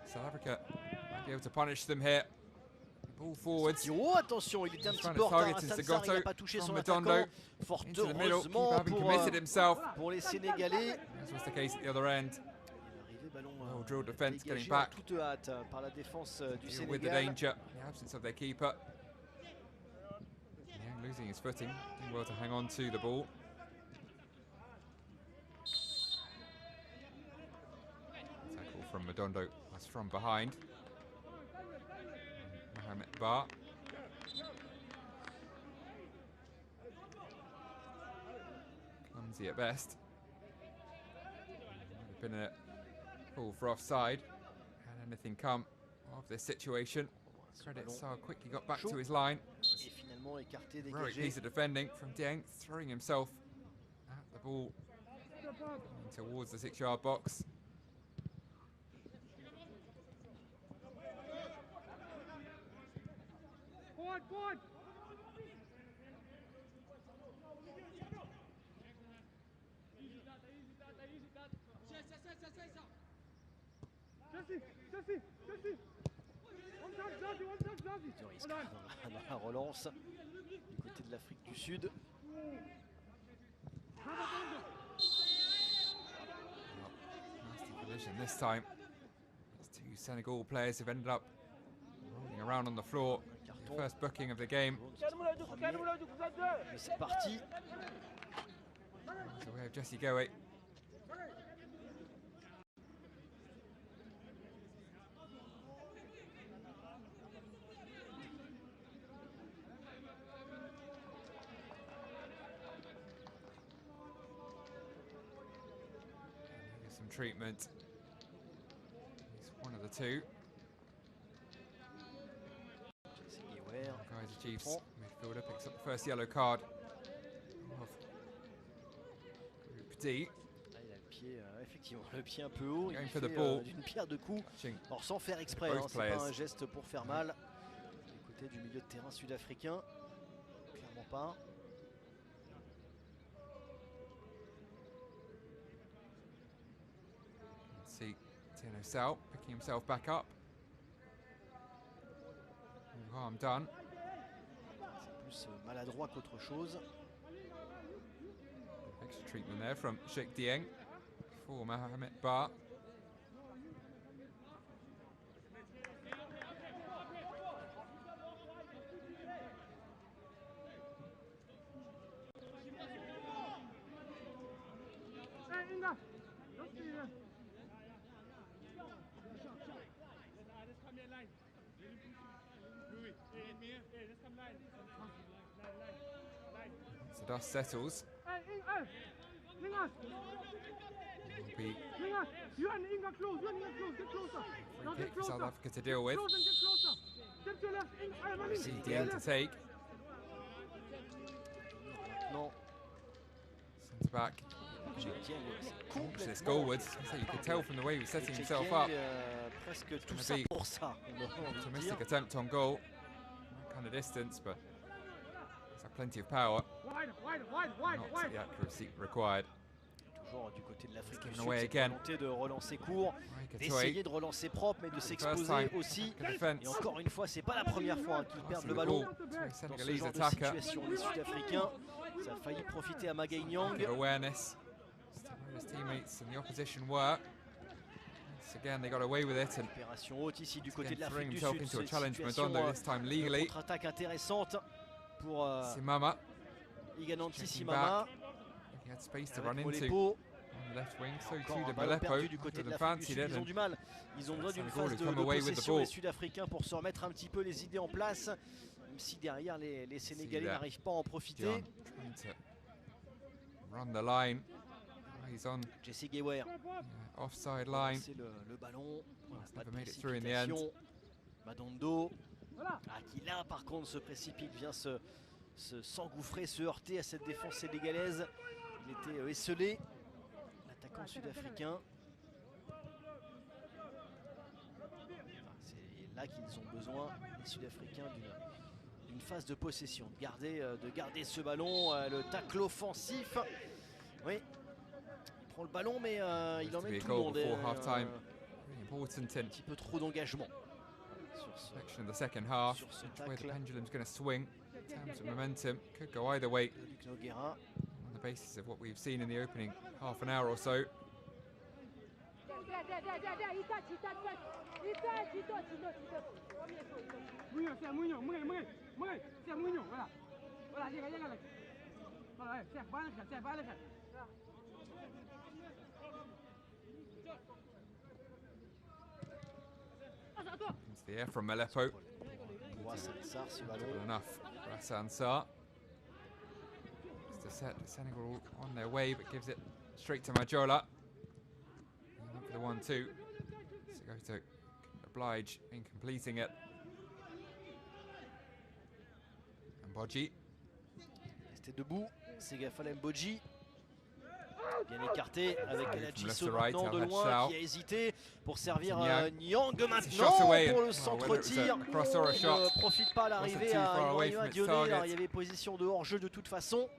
South Africa might be able to punish them here. Ball forwards. Oh, attention, il était un petit Trying peu to en retard. target Hassan his Sarr, il n'a Zagoto pas touché from son Madondo attaquant. Fort into the middle. Keep heureusement having committed himself. pour les Sénégalais. As was the case at the other end. Arrivé, ballon Well drilled defense dégagé getting à back. toute hâte par la défense du Deal with the Sénégal. danger in the absence of their keeper. Yang losing his footing, doing well to hang on to the ball. Tackle from Madondo, that's from behind. Mohamed Bar. Clumsy at best. Might have been a call for offside. Had anything come of this situation. Credit Sarr quickly got back to his line. Et finalement écarté, Heroic dégagé. piece of defending from Dieng, throwing himself at the ball towards the 6-yard box. Forward. Jesse. Ils ont risqué dans la relance du côté de l'Afrique du Sud. Nasty collision this time. These two Senegal players have ended up rolling around on the floor. The first booking of the game. Mais c'est parti. So we have Jesse Goey. Some treatment. He's one of the two. Kaiser Chiefs midfielder picks up the first yellow card of Group D. Là, il a le pied, effectivement, le pied un peu haut. Il Going fait for the ball. d'une pierre de coups. Ching. Alors sans faire exprès, Both hein, c'est pas players. un geste pour faire mal. Du côté du milieu de terrain sud-africain, clairement pas. See Tino Sal picking himself back up. No harm done. C'est plus maladroit qu'autre chose. Extra treatment there from Sheikh Dieng for Mohamed Bar. So dust settles. Will be You and Inga close. Get closer. free kick for South Africa to deal with. Close and get closer. Step to your left. See Dieng to take. Non, Centre back. Dieng, This goalwards. So you could tell from the way he was setting himself Dieng, up. presque tout gonna ça be pour ça. On aurait envie de Optimistic dire. attempt on goal. That kind of distance, but it's had plenty of power. Not the accuracy required. Toujours du côté de l'Afrique du Given Sud, away cette again. volonté de relancer court, Right, d'essayer Katoy. de relancer propre, mais de First s'exposer time. aussi. Good Et defense. encore une fois, c'est pas la première fois qu'ils perdent Passing le the ballon ball to a dans ce Senegalese genre de attacker. situation. Les Sud-Africains, ça a failli profiter à Magaignan. Of awareness. Just where his teammates and the opposition were. Once again, they got away with it and Opération haute ici du côté again de l'Afrique throwing du himself Sud. into a C'est une challenge situation Madondo, this time de legally. contre-attaque intéressante pour Simama. Igananti Checking Simama. He had space to run Avec into Molepo. on the left wing. So Encore too un did ballon Malepo. perdu du côté de Couldn't l'Afrique du fancied Sud. it Ils ont and du mal. Ils ont besoin d'une Senegal phase is de come away with the possession, ball. les Sud-Africains, pour se remettre un petit peu les idées en place. Même si derrière les Sénégalais that. n'arrivent pas à en profiter. John trying to run the line. He's on Jesse Gewer. offside line. C'est le ballon. Voilà, pas de never made it through in the end. précipitation. Madondo. Qui là par contre se précipite, vient s'engouffrer, se heurter à cette défense sénégalaise. Il était esselé, l'attaquant sud-africain. C'est là qu'ils ont besoin, les Sud-Africains, d'une phase de possession, de garder ce ballon, le tacle offensif. Oui, il prend le ballon, mais il To emmène be a tout le goal monde. before half-time. important in Un petit peu trop d'engagement sur section of the second half. sur ce Which way the tacle pendulum's going to swing in terms of momentum. Could go either way de Luc Noguera. on the basis of what we've seen in the opening half an hour or so. Into the air from Melepo. Salissar, ce ballon. Double enough for Hassan Sarr. Just to set Senegal on their way, but gives it straight to Majola. He went for the 1-2. Segoto oblige in completing it. And Bodji. Resté debout, Segafal Mbodji. Bien écarté avec From Elachiso left to right, maintenant de Al loin Hachao. qui a hésité pour servir Niang. Niang Shot maintenant away. pour le Oh, centre whether it was tir. a cross or a Il shot. ne profite pas à l'arrivée too à far away Ibrahima from its Dionné. target. Alors, il y avait position de hors-jeu de toute façon.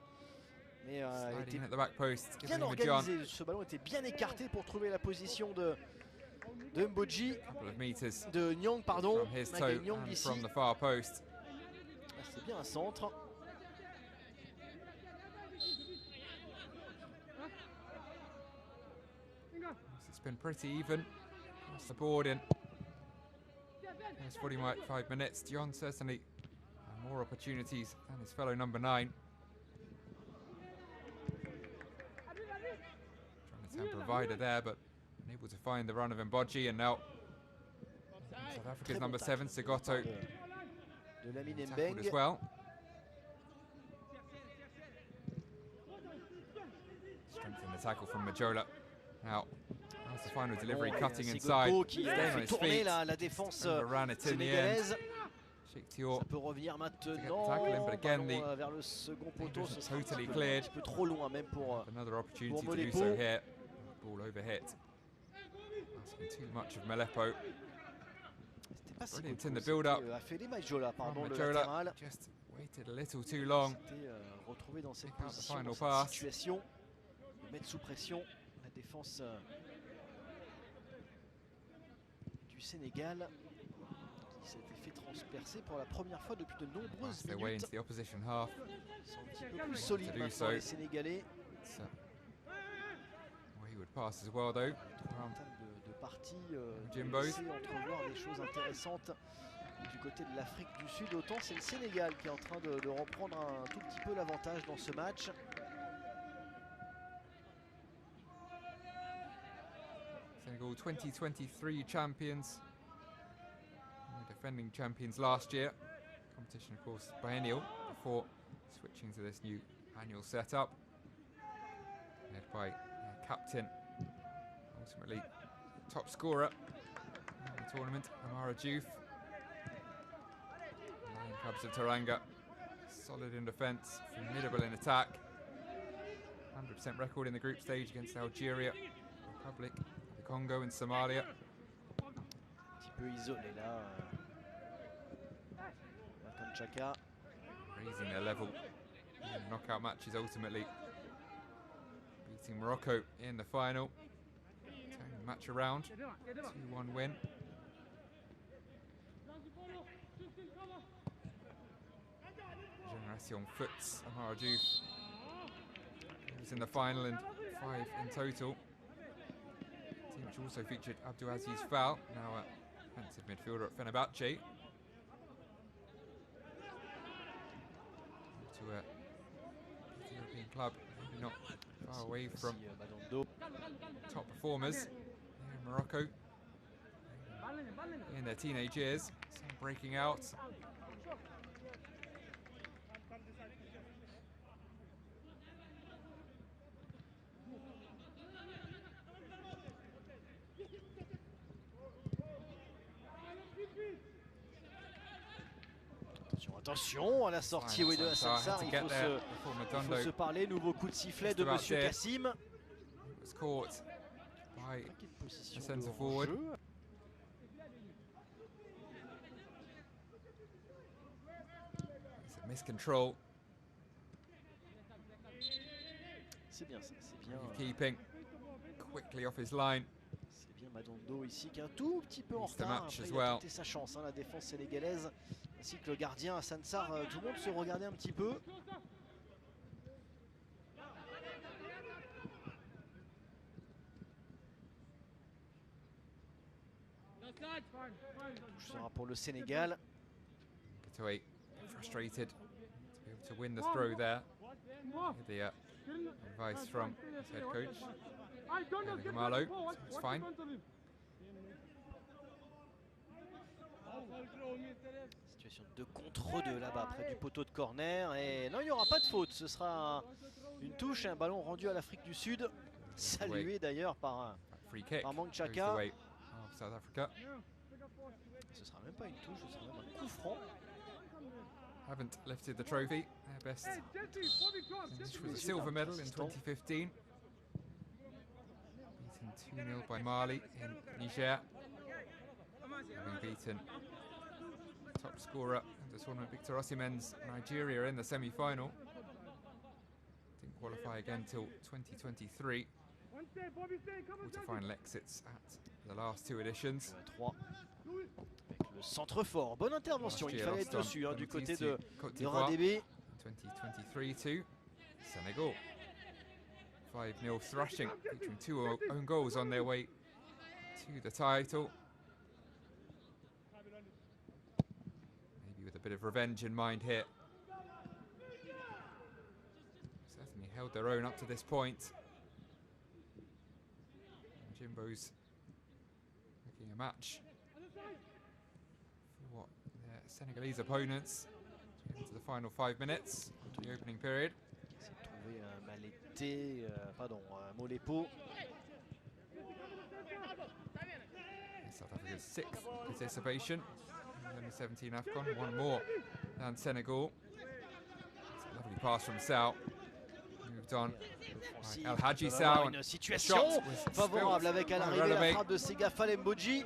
Mais il était Sliding at the back post. bien Giving him a John. organisé. Ce ballon était bien écarté pour trouver la position de Mbodji. Couple of meters De Niang, pardon. from his toe Maguette Niang and ici. from the far post. C'est bien un centre. It's been pretty even across the board in those 45 minutes. Dion certainly had more opportunities than his fellow number 9. Trying to turn provider there, but unable to find the run of Mbodji, and now South Africa's Très number bon 7, tacle Segoto, de Lamine tackled Mbeng. as well. Strengthen the tackle from Majola. Now, that's the final delivery, cutting inside, Segoto qui staying on fait his tourner feet. la défense Overran it in the end. sénégalaise. Shiktior Ça peut revenir maintenant. tackle him, but again, Ballon, the vers le second poteau, ce sera totally un cleared. petit peu trop loin même pour another opportunity to do Melepo. so here. Ball overhit. Asking too much of Melepo. c'était pas si Brilliant in the build-up. a fait les Majola, pardon, le Majola latéral. just waited a little too long. S'était retrouvé dans cette Pick out the position, final dans cette pass. situation de mettre sous pression la défense du Sénégal qui s'était fait transpercer pour la première fois depuis de nombreuses Worked their way minutes. into the opposition half. Ils sont un petit peu plus solides do maintenant so. les Sénégalais. It's wayward pass as well, though. En termes de partie, Jimbo. laisser entrevoir des choses intéressantes du côté de l'Afrique du Sud. Autant c'est le Sénégal qui est en train de reprendre un tout petit peu l'avantage dans ce match. Senegal 2023 champions. And the defending champions last year. Competition, of course, biennial before switching to this new annual setup. Led by captain, ultimately top scorer in the tournament, Amara Diouf. Lion Cubs of Teranga, solid in defence, formidable in attack. 100% record in the group stage against Algeria, Republic, the Congo and Somalia. Un petit peu isolé là. Martin Chaka. Raising their level in knockout matches ultimately. Beating Morocco in the final. Turning the match around. 2-1 win. Generation Foots, Amara Diouf. He was in the final and 5 in total. Team which also featured Abdulaziz Fall, now a defensive midfielder at Fenerbahce. To a European club, maybe not far away from top performers here in Morocco. In their teenage years, some breaking out. Attention à la sortie oui, de Hassan Sarr, il faut se parler. Nouveau coup de sifflet de Monsieur Kassim. Was caught by a centre forward. It's a miscontrol. C'est bien ça, c'est bien. Keeping quickly off his line. C'est bien Madondo ici qui est un tout petit peu en Missed the retard. match Après, as il a well. tenté sa chance, hein, la défense sénégalaise, ainsi que le gardien Hassan Sarr. Tout le monde se regardait un petit peu. Touche sera pour le Sénégal. Katoe frustrated to be able to win the throw there. The advice from his head coach. Gamalo, so it's fine. Situation de 2 contre 2 là-bas, près du poteau de corner. Et non, il n'y aura pas de faute. Ce sera une touche et un ballon rendu à l'Afrique du Sud. Salué d'ailleurs par Free kick Par Mang goes the Chaka. way of South Africa. Ce sera même pas une touche, ce sera même un coup franc. Haven't lifted the trophy. Their best finish was a silver medal in 2015. Beaten 2-0 by Mali in Niger. Having beaten top scorer of the tournament Victor Osimhen's Nigeria in the semi-final. Didn't qualify again till 2023. Quarter-final exits at the last 2 editions. 3 avec le centre fort. Bonne intervention, il fallait être dessus, hein, du côté de RADB. 2023 to Senegal. 5-0 thrashing, featuring 2 own goals on their way to the title. Maybe with a bit of revenge in mind here. Certainly held their own up to this point. And Jimbo's making a match for what their Senegalese opponents into the final 5 minutes of the opening period. Il s'est trouvé Malété, Molepo. South Africa's 6th participation in the 17 AFCON, 1 more than Senegal. It's a lovely pass from Sal. Moved on by El Hadji Sal. Une situation favorable avec à l'arrivée la frappe de Sega Falemboji.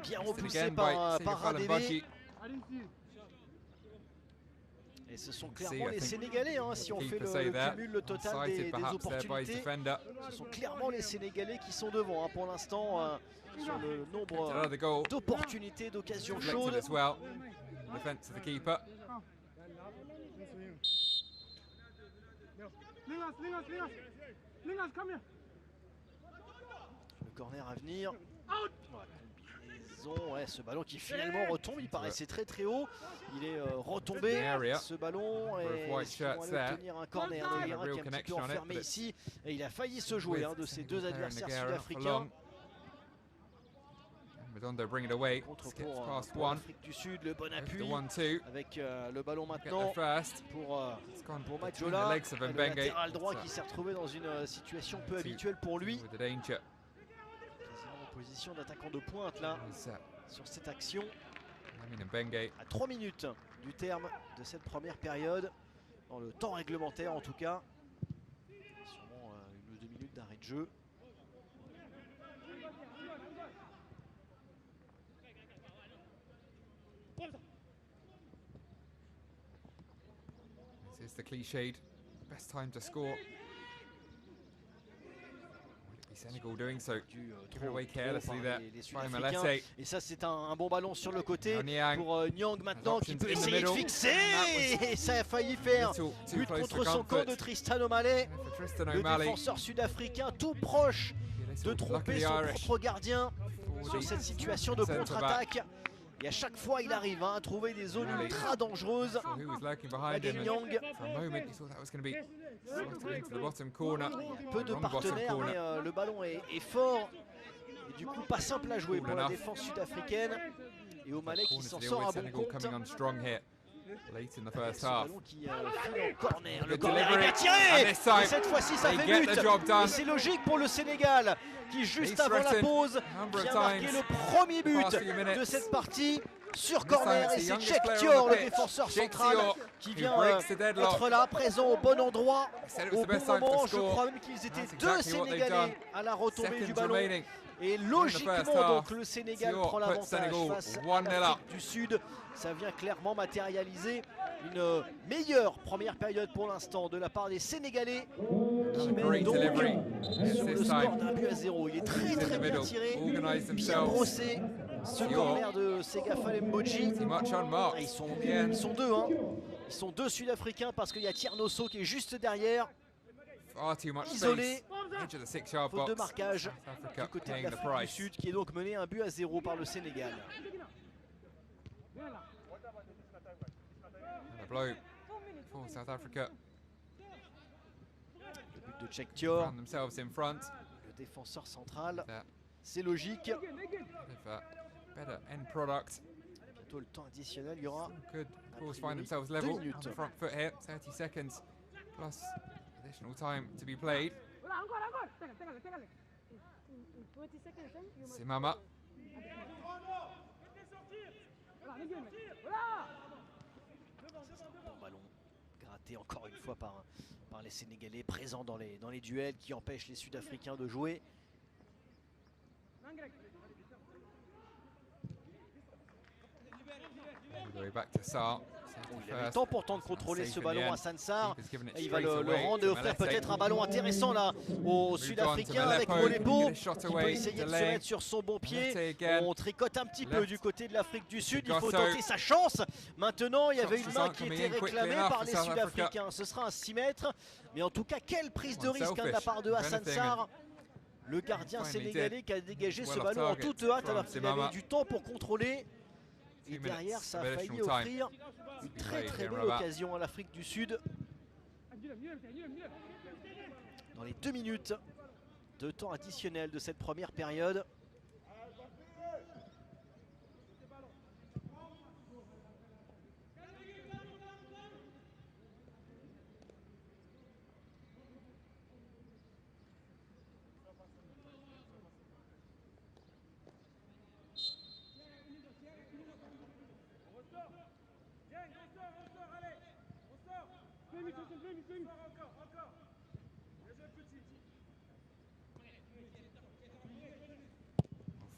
Bien repoussé par RADB. Et ce sont clairement les Sénégalais, hein, si on fait le cumul, le total des opportunités. Ce sont clairement les Sénégalais qui sont devant, hein, pour l'instant, sur le nombre d'opportunités, d'occasions chaudes. Defense of the keeper. Le corner à venir. Ouais, ce ballon qui finalement retombe, il paraissait très très haut, il est retombé ce ballon et on va obtenir un corner. Le Guérin qui est un petit peu enfermé ici et il a failli se jouer, hein, de ses 2 adversaires sud-africains. Contre pour l'Afrique du Sud, le bon appui avec le ballon maintenant pour Majola, le latéral droit qui s'est retrouvé dans une situation peu habituelle pour lui. En position d'attaquant de pointe là, sur cette action. À 3 minutes du terme de cette première période, dans le temps réglementaire en tout cas. Sûrement 1 ou 2 minutes d'arrêt de jeu. This is the cliched best time to score. Senegal doing so. Given away carelessly there by Malete. Et ça, c'est un bon ballon sur le côté pour Nyang maintenant qui peut in the essayer de middle. fixer. Et ça a failli faire but contre son camp de Tristan O'Malley. Le défenseur sud-africain tout proche de tromper son propre gardien sur cette situation de contre-attaque. Et à chaque fois, il arrive, hein, à trouver des zones ultra dangereuses. Nyang. Peu de partenaires, mais le ballon est fort. Et du coup, pas simple à jouer pour la défense sud-africaine. Et O'Malley qui s'en sort à bon compte. Late in the first Ce half. ballon qui file en corner. Le corner est bien tiré. Et cette fois-ci, ça fait but. Et c'est logique pour le Sénégal qui, juste avant la pause, vient marquer le premier but de cette partie sur corner. Et c'est Cheikh Thior, le défenseur central, qui vient être là, présent au bon endroit, au bon moment. Je crois même qu'ils étaient 2 Sénégalais à la retombée du ballon. Et logiquement, donc, le Sénégal prend l'avantage face à l'Afrique du Sud. Ça vient clairement matérialiser une meilleure première période pour l'instant de la part des Sénégalais. qui Another mène great donc delivery. sur le This score time, d'un but à 0. Il est très in the très bien middle, tiré, organised bien themselves. brossé. Ce corner de Segafal Mboji. Pretty much unmarked. Ils sont, In the end, ils sont deux, hein. Ils sont deux Sud-Africains parce qu'il y a Tiernoso qui est juste derrière. far too much Isolé. space. Edge of the 6-yard Faute de box. marquage South du Africa côté de paying the l'Afrique du price. Sud qui est donc mené un but à 0 par le Sénégal. And a blow for South Africa. Le but de Tchektior, Found themselves in front. le défenseur central. That C'est logique. with a better end product. Bientôt le temps additionnel, il y aura Could, of course, priori, find themselves 2 level on minutes. the front foot here. 30 seconds plus additional time to be played. Simama. bon ballon gratté encore une fois par les Sénégalais présents dans les duels qui empêchent les Sud-Africains de jouer. All the way back to Sarr. Il avait le temps pourtant de contrôler ce ballon à Sansar. Keeper's given it Et il va straight le away rendre to et offrir Malete. peut-être un ballon intéressant là aux Moved on Sud-Africains to avec Malepo. Molepo Get a shot qui away, peut essayer de se delaying. mettre sur son bon pied. Malete again. On tricote un petit peu Left. du côté de l'Afrique du Sud. Il faut Goto. tenter sa chance. Maintenant, il y avait Shots une just main aren't qui coming était in quickly réclamée enough par for les South Africa. Sud-Africains. Ce sera un 6 mètres. Mais en tout cas, quelle prise de risque de la Unselfish, part de if Hassan anything, Sarr. Le gardien Finally sénégalais did. qui a dégagé Well ce off ballon en target toute hâte from alors qu'il Simama. avait du temps pour contrôler. Et 2 derrière, minutes ça of a failli additional time. offrir une très played très here in belle Rabat. occasion à l'Afrique du Sud. Dans les 2 minutes de temps additionnel de cette première période.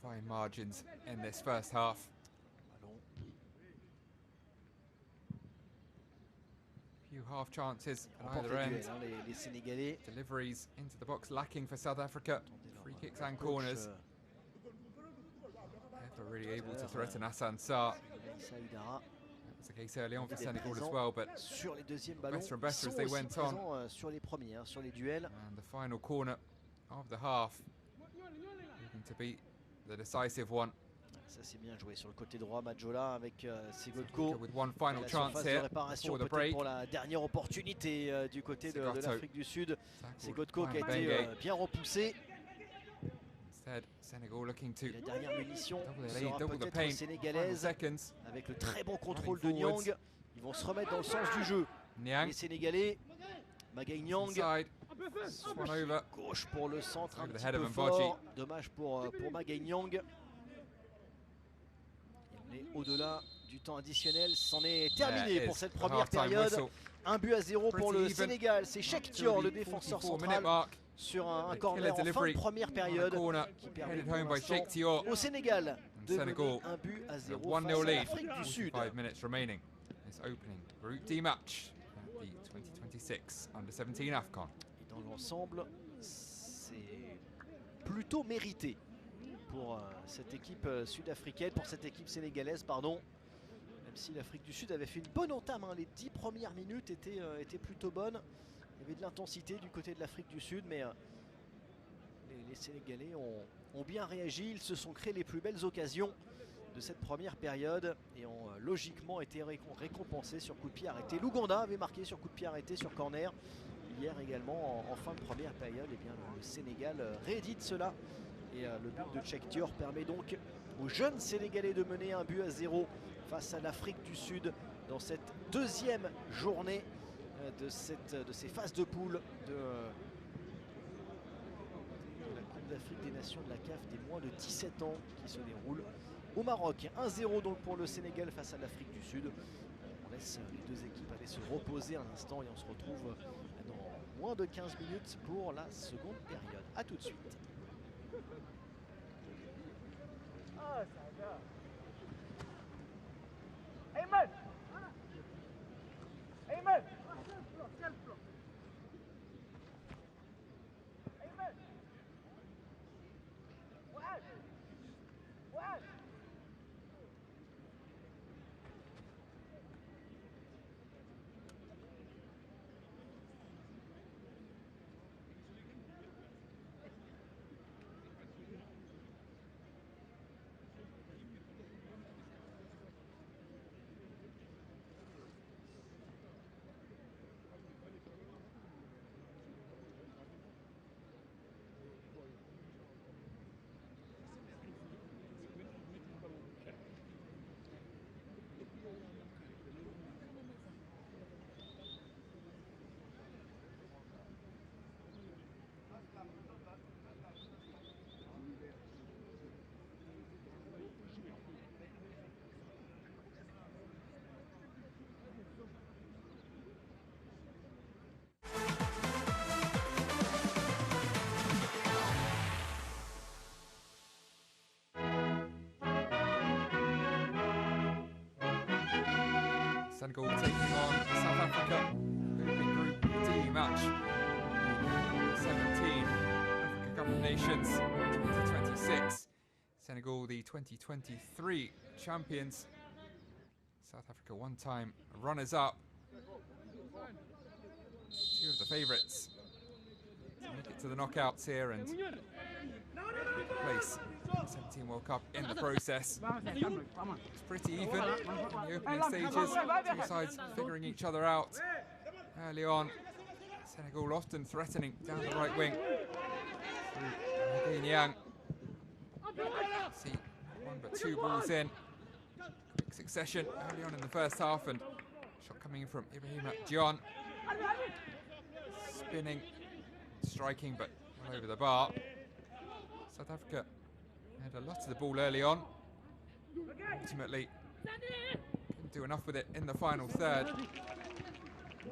Fine margins in this first half. Ballon. Few half chances at Remporte either le end. duel, hein, les Sénégalais. Deliveries into the box lacking for South Africa. Attendez, Free leur kicks and coach, corners. Never really able to threaten Hassan Sarr. Issa Hidara, That was the case early on for Il est Senegal as présent well, but sur les deuxièmes ballons. Better and Ils better sont as they aussi went on. présents sur les premiers, hein, sur les duels. and the final corner of the half looking to be the decisive one. Ça c'est bien joué sur le côté droit. Majola avec South Segodko. Africa with one À final la chance surface de here réparation before the peut-être break. pour la dernière opportunité du côté de Segodto. l'Afrique du Sud. C'est Tackled Godko qui a by été Bengue. bien repoussé. Instead, Senegal looking to Et la dernière munition double the lead, sera double the peut-être pain. Final sénégalaise seconds. avec le très bon contrôle de Running forwards. Nyang. Ils vont se remettre dans le sens du jeu. Niang Les Sénégalais, Magaye Nyang, inside. This one over. gauche pour le centre, un Over the petit head of peu Mboji. fort. Dommage pour Magaye Nyang. Et on est au-delà du temps additionnel. C'en est terminé There pour is cette the première half-time période. whistle. 1 but à 0 pour Pretty le even. Sénégal. C'est Tchektior, Till le the défenseur 44-minute central, mark. sur un The corner killer en fin de delivery première on the période corner, qui permet headed pour home by l'instant Tchektior. au Sénégal de Senegal, mener un but à A 0 1-0 face à lead. l'Afrique du Sud. 45 minutes remaining. This opening Group D match at the 2026 Under-17 AFCON. Et dans l'ensemble, c'est plutôt mérité pour cette équipe sud-africaine, pour cette équipe sénégalaise, pardon. Même si l'Afrique du Sud avait fait une bonne entame, hein. Les 10 premières minutes étaient plutôt bonnes. Il y avait de l'intensité du côté de l'Afrique du Sud, mais les Sénégalais ont bien réagi. Ils se sont créés les plus belles occasions de cette première période et ont logiquement été récompensés sur coup de pied arrêté. L'Ouganda avait marqué sur coup de pied arrêté sur corner. Hier également, en fin de première période, eh bien, le Sénégal réédite cela. Et le but de Tchektior permet donc aux jeunes Sénégalais de mener un but à 0 face à l'Afrique du Sud dans cette deuxième journée de ces phases de poule de la Coupe d'Afrique des Nations de la CAF des moins de 17 ans qui se déroule au Maroc. 1-0 donc pour le Sénégal face à l'Afrique du Sud. On laisse les deux équipes aller se reposer un instant et on se retrouve dans moins de 15 minutes pour la seconde période. A tout de suite. Nations 2026. Senegal, the 2023 champions. South Africa, one-time runners-up. Two of the favourites to make it to the knockouts here and place 17 World Cup in the process. It's pretty even in the opening stages. Two sides figuring each other out early on. Senegal often threatening down the right wing through Yang. See one but two balls in. Quick succession early on in the first half, and shot coming in from Ibrahim John. Spinning, striking, but well over the bar. South Africa had a lot of the ball early on. Ultimately, couldn't do enough with it in the final third.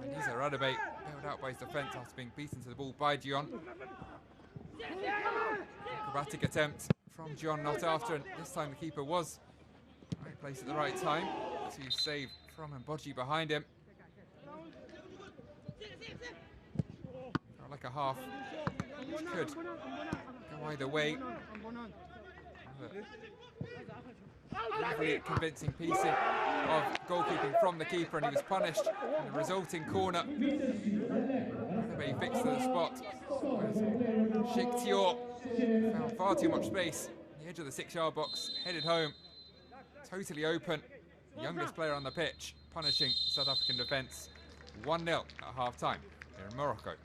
Manisa Radebe bailed out by his defence after being beaten to the ball by Dion. Acrobatic attempt from Dion, not after, and this time the keeper was in the right place at the right time to save from Mboji behind him. Felt like a half which could go either way. Really convincing piece of goalkeeping from the keeper, and he was punished in the resulting corner. Radebe fixed to the spot, whereas Sheikh Tior found far too much space on the edge of the 6-yard box, headed home, totally open. The youngest player on the pitch, punishing South African defence. 1-0 at half-time here in Morocco.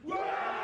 Whoa!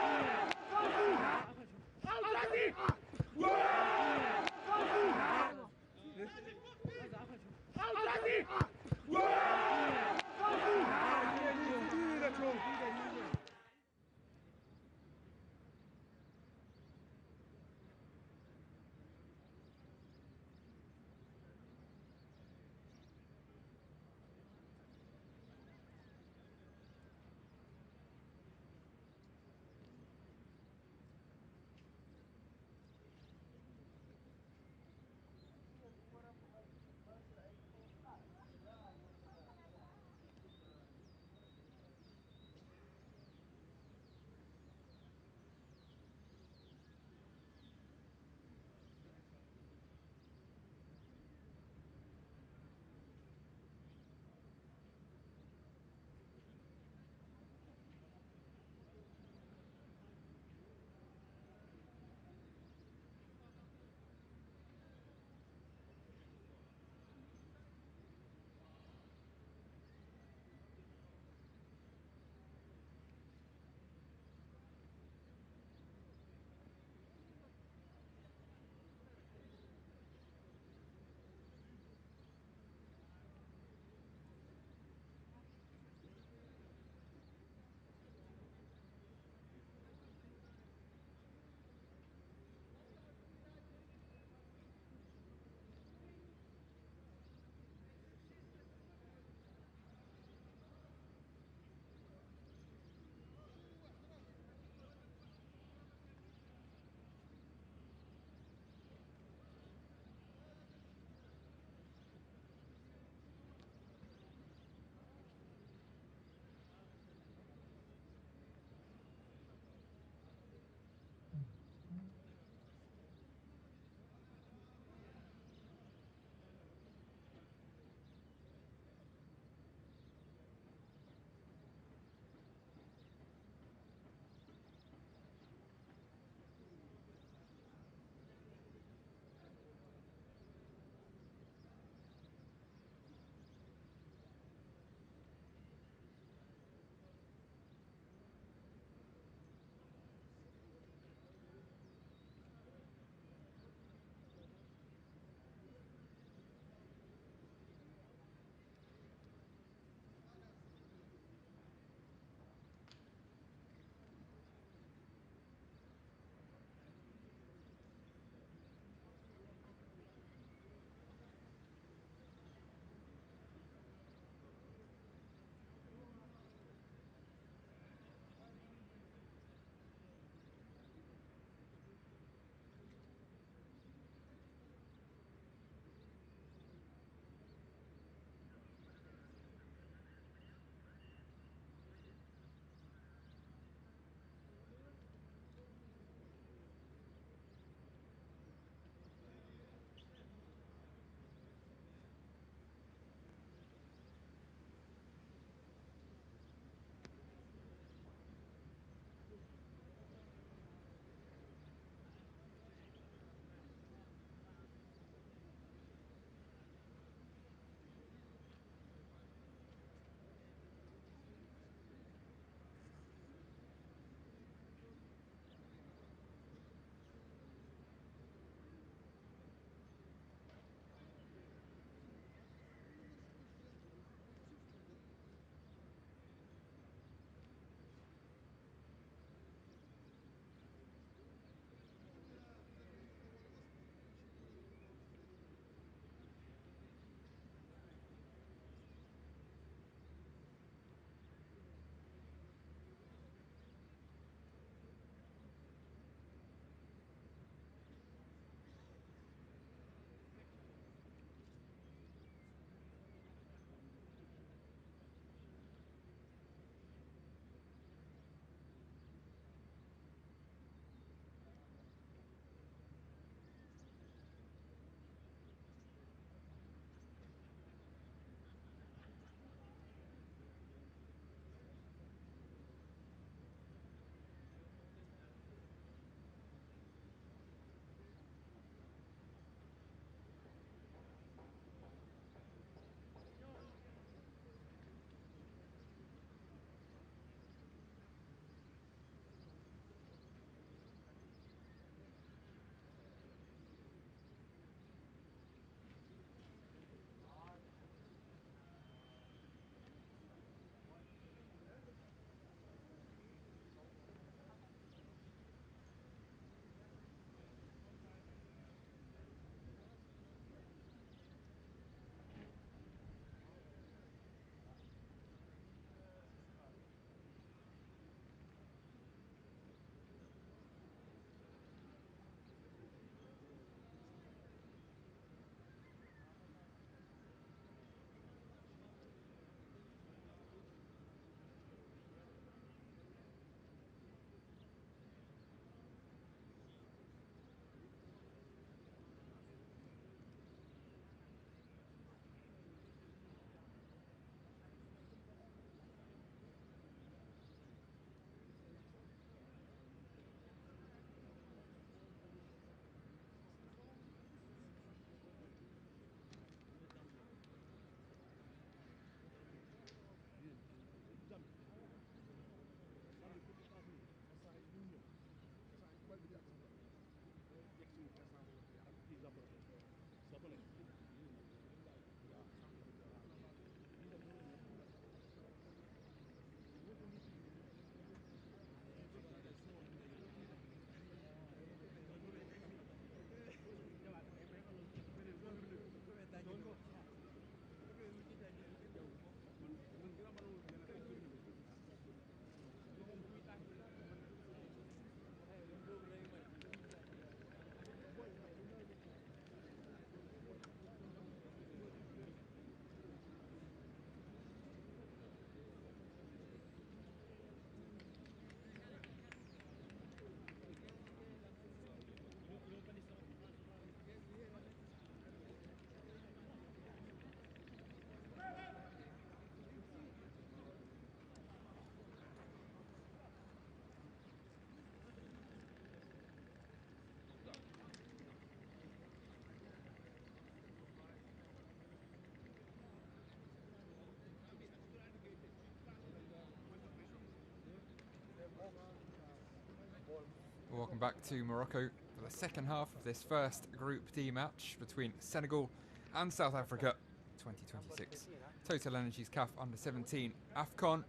Welcome back to Morocco for the second half of this first Group D match between Senegal and South Africa 2026 Total Energies CAF Under-17 AFCON.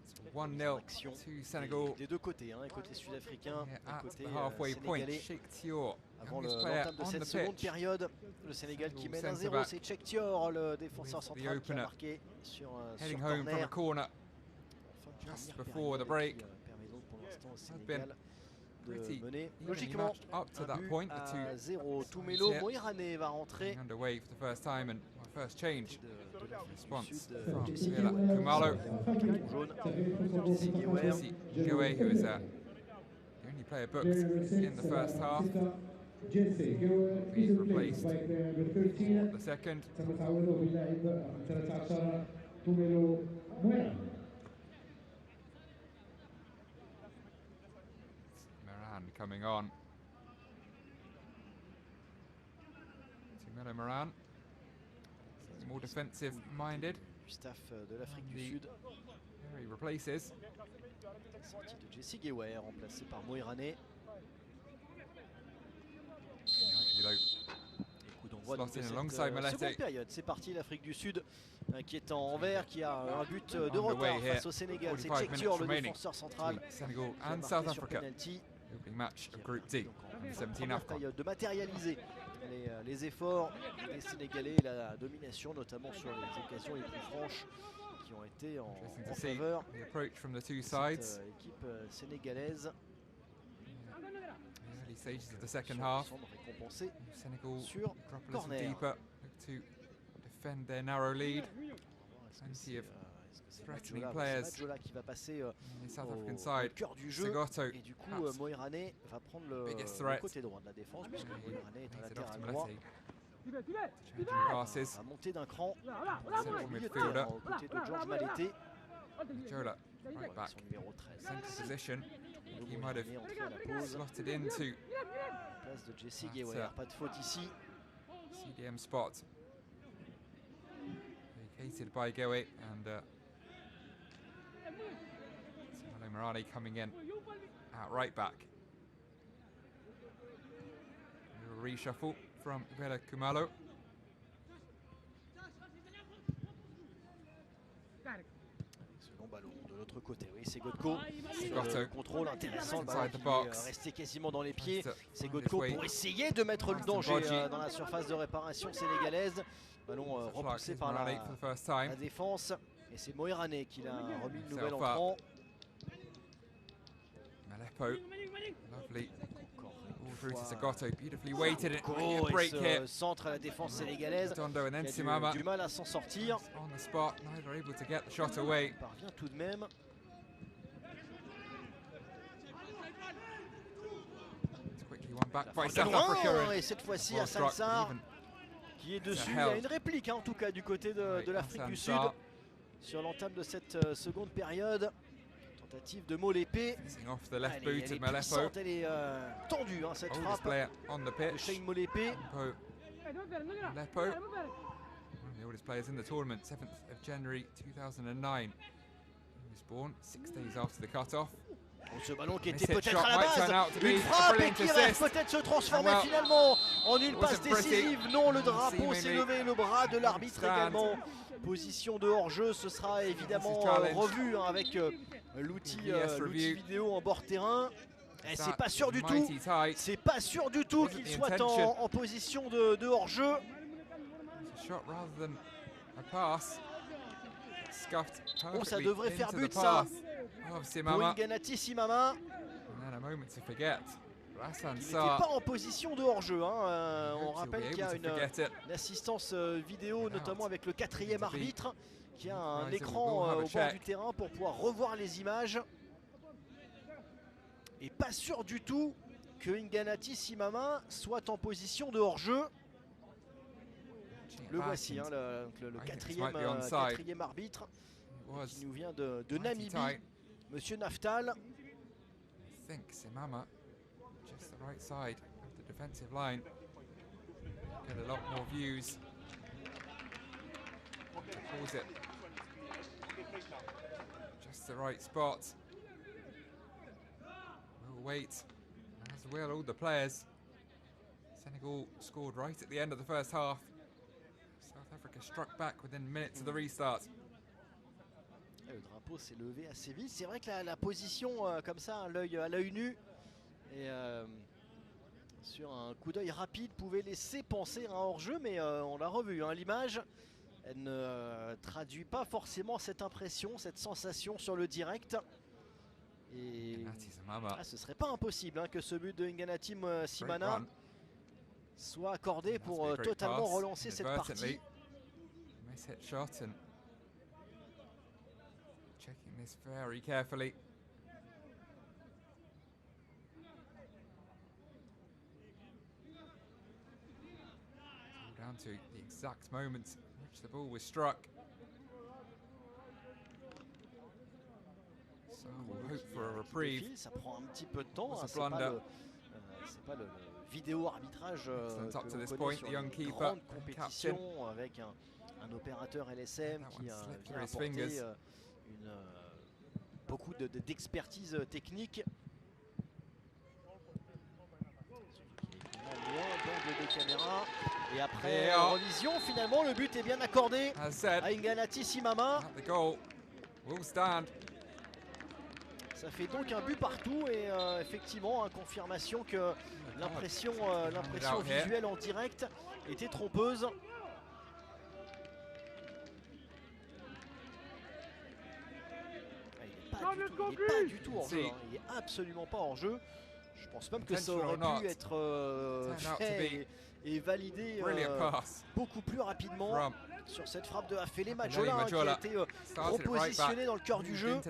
It's 1-0 to Senegal. Des deux côtés, hein, côté sud-africain, At côté the halfway point, sénégalais. Cheikh Tior, Avant youngest player l'entame de on cette the seconde pitch. période, le Sénégal qui mène Centre 1-0, back c'est Cheikh Tior, le défenseur with the central qui a opener. marqué sur Heading home from a corner. corner Fin de just première before the période break. qui, permet donc pour l'instant au been Sénégal de pretty mener evenly logiquement matched up to un that but point. The à two 0. sides Toumelo here Moirane va rentrer underway for the first time and my first change. de l'Afrique du Response Sud, from Jesse Vela Kumalo. carton jaune. Jesse Guewer. Jesse Guewer, who is the only player booked in the first half. He's replaced for the second. Moran coming on. Tumelo Moran, more defensive minded. Du staff de l'Afrique du The- Sud. He replaces. Sortie de Jesse Guewer, remplacé par Moirane. Kilo Et coup d'envoi donc de slotting cette alongside Malete. seconde période. C'est parti, l'Afrique du Sud qui est en vert, qui a un but de Underway retard here. face au Sénégal. C'est 45 Cheikh minutes Tior, le remaining défenseur central, between Senegal qui a and marqué South sur Africa. penalty. Opening match Qui of a Group permis D. donc en Under-17 première AFCON. période de matérialiser les efforts des Sénégalais et la domination, notamment sur les occasions les plus franches qui ont été en Interesting to see faveur the approach from the two de sides. cette équipe sénégalaise. The early stages of the second Qui half. semble récompensée Senegal sur drop a little corner. deeper, look to defend their narrow lead. Est-ce que Plenty c'est of threatening Matjola, players c'est Matjola qui va passer on the South African au side. cœur du jeu, Segoto, et du coup perhaps Moirane va prendre biggest le threat. côté droit de la défense, puisque He Moirane est un lays it off latéral to droit. Malete. Changing passes. À monter d'un cran Senegal au milieu de midfielder. terrain, aux côtés de Georges Malete, Jola, right back, son numéro 13. centre position. He might have Moirane entré à la pause, slotted into place de Jesse That's Guewer. Pas de faute ici. CDM spot. Vacated by Goe and Tumelo Moran coming in at right back. A reshuffle from Vela Kumalo. Ce long ballon de l'autre côté, oui, c'est Godko. Segoto. Le contrôle intéressant, le ballon Inside qui the lui est box. resté quasiment dans les pieds. Tries to C'est find his Godko way pour essayer de mettre le past danger Mbodji. dans la surface de réparation sénégalaise. Ballon Clark repoussé is par Moran la for the first time. défense. Et c'est Moirane qui l'a remis le nouvel Self up. entrant. Malepo, lovely. Encore All une through to fois, Segoto, beautifully weighted it. Godko A et break ce here. centre à la défense sénégalaise Dondo and then qui a Simama du mal à s'en sortir. on the spot, neither able to get the shot away. Il parvient tout de même. It's quickly won back La by frappe de South loin, Africa. et cette fois-ci Well à struck, Sansar even qui est It's a dessus. Il y a hell. une réplique en tout cas du côté de right, l'Afrique du Sud Sansar sur l'entame de cette seconde période. Tentative de Molepe. facing off the left Elle boot est of Malepo. puissante, elle est tendue hein, cette Oldest frappe player on the de pitch. Shane Molepe. Malepo, one of the oldest players in the tournament, 7th of January 2009. He was born 6 days after the cut-off. Oh, ce ballon qui This était hit peut-être shot à la might turn base, out to be une a frappe et brilliant qui va assist. peut-être se transformer Well, finalement en une it passe wasn't pretty. décisive. Non, le drapeau s'est Seemingly levé, le bras de l'arbitre stand. également. Position de hors-jeu, ce sera évidemment challenge. revu hein, avec l'outil VS review. vidéo en bord terrain. Et c'est That pas sûr du tout. mighty tight. C'est pas sûr du tout Wasn't qu'il the soit intention. en position de hors-jeu. It's a shot rather than a pass. Scuffed Oh, ça perfectly devrait faire into but the ça. path of Pour Simama. Nganati Simama, And then a moment to forget. qui n'était Sansar. pas en position de hors-jeu. Hein. On hopes he'll be rappelle qu'il y a able to une forget it. assistance vidéo, Out. notamment avec le quatrième Into the arbitre, qui a un Right, so écran we'll have a au bord check. du terrain pour pouvoir revoir les images. Et pas sûr du tout que Nganati Simama soit en position de hors-jeu. Le voici, hein, le I think this quatrième, might be onside. quatrième arbitre It was qui nous vient de mighty Namibie, tight. Monsieur Naftal. I think Simama just the right side of the defensive line. Get a lot more views. Pulls it. Just the right spot. We'll wait will all the players. Senegal scored right at the end of the first half. South Africa struck back within minutes of the restart. Le drapeau s'est levé assez vite. C'est vrai que la position comme ça, à l'œil nu, et sur un coup d'œil rapide, pouvait laisser penser à un hors-jeu, mais on l'a revu. Hein, l'image, elle ne traduit pas forcément cette impression, cette sensation sur le direct. Et ce serait pas impossible hein, que ce but de Nganati Simana soit accordé pour totalement relancer cette partie. Checking this very carefully. Down to the exact moment in which the ball was struck. So we'll hope for a reprieve. Ça prend un petit peu de temps. Hein, c'est pas le vidéo arbitrage que up to this l'on point, connaît the young sur une keeper, grande compétition avec un opérateur LSM qui vient apporter beaucoup d'expertise technique. D'angle de caméra. Et après revision, finalement, le but est bien accordé à Nganati Simama. The goal will stand. Ça fait donc un but partout et effectivement, confirmation que l'impression visuelle en direct était trompeuse. Il n'est pas du tout hors jeu. Hein. Il n'est absolument pas hors jeu. Je pense même que ça aurait pu être fait et validé beaucoup plus rapidement sur cette frappe de Afele Majola qui a été repositionné dans le cœur du jeu.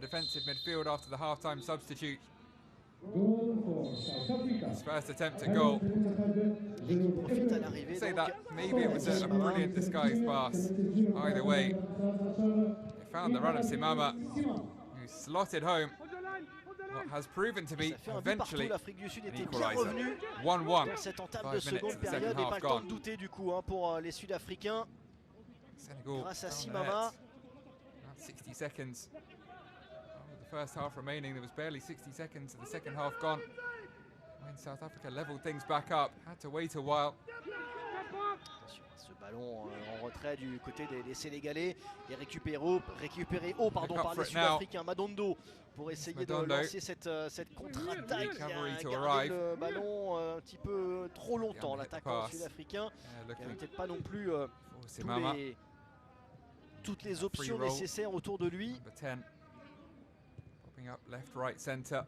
His first attempt at goal. L'équipe profite à l'arrivée. Say that maybe it was a brilliant disguised pass. Either way, they found the run of Simama, who slotted home what has proven to be eventually l'Afrique du Sud an était bien equaliser. revenue 1-1. dans cette entame de seconde période et pas le temps de douter du coup hein, pour les Sud-Africains. Grâce à Simama. 60 seconds. The first half remaining, there was barely 60 seconds of the second half gone. When South Africa leveled things back up, had to wait a while. Ce ballon en retrait du côté des Sénégalais est récupéré haut par les Sud-Africains. Madondo pour essayer de lancer cette contre-attaque. Il a gardé le ballon un petit peu trop longtemps, l'attaquant sud-africain. Il n'avait peut-être pas non plus toutes les options nécessaires autour de lui. Popping up left, right, center.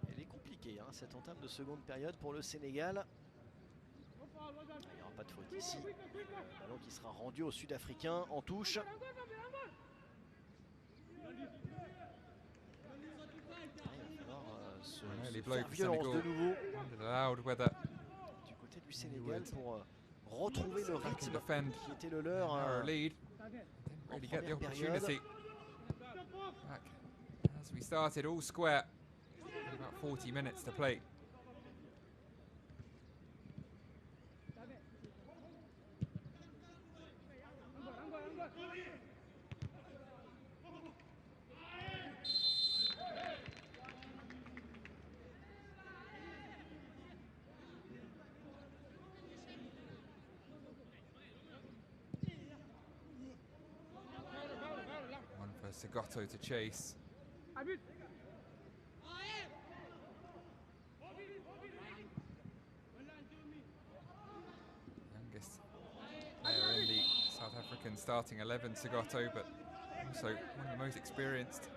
Elle est compliquée, hein, cette entame de seconde période pour le Sénégal. Il n'y aura pas de faute ici. Ballon qui sera rendu aux Sud-Africains en touche. Il va falloir se faire violence de nouveau du côté du Sénégal pour retrouver le rythme qui était le leur en première période. As we started all square, about 40 minutes to play. One for Segoto to chase. Youngest player in the South African starting 11, Segoto, but also one of the most experienced.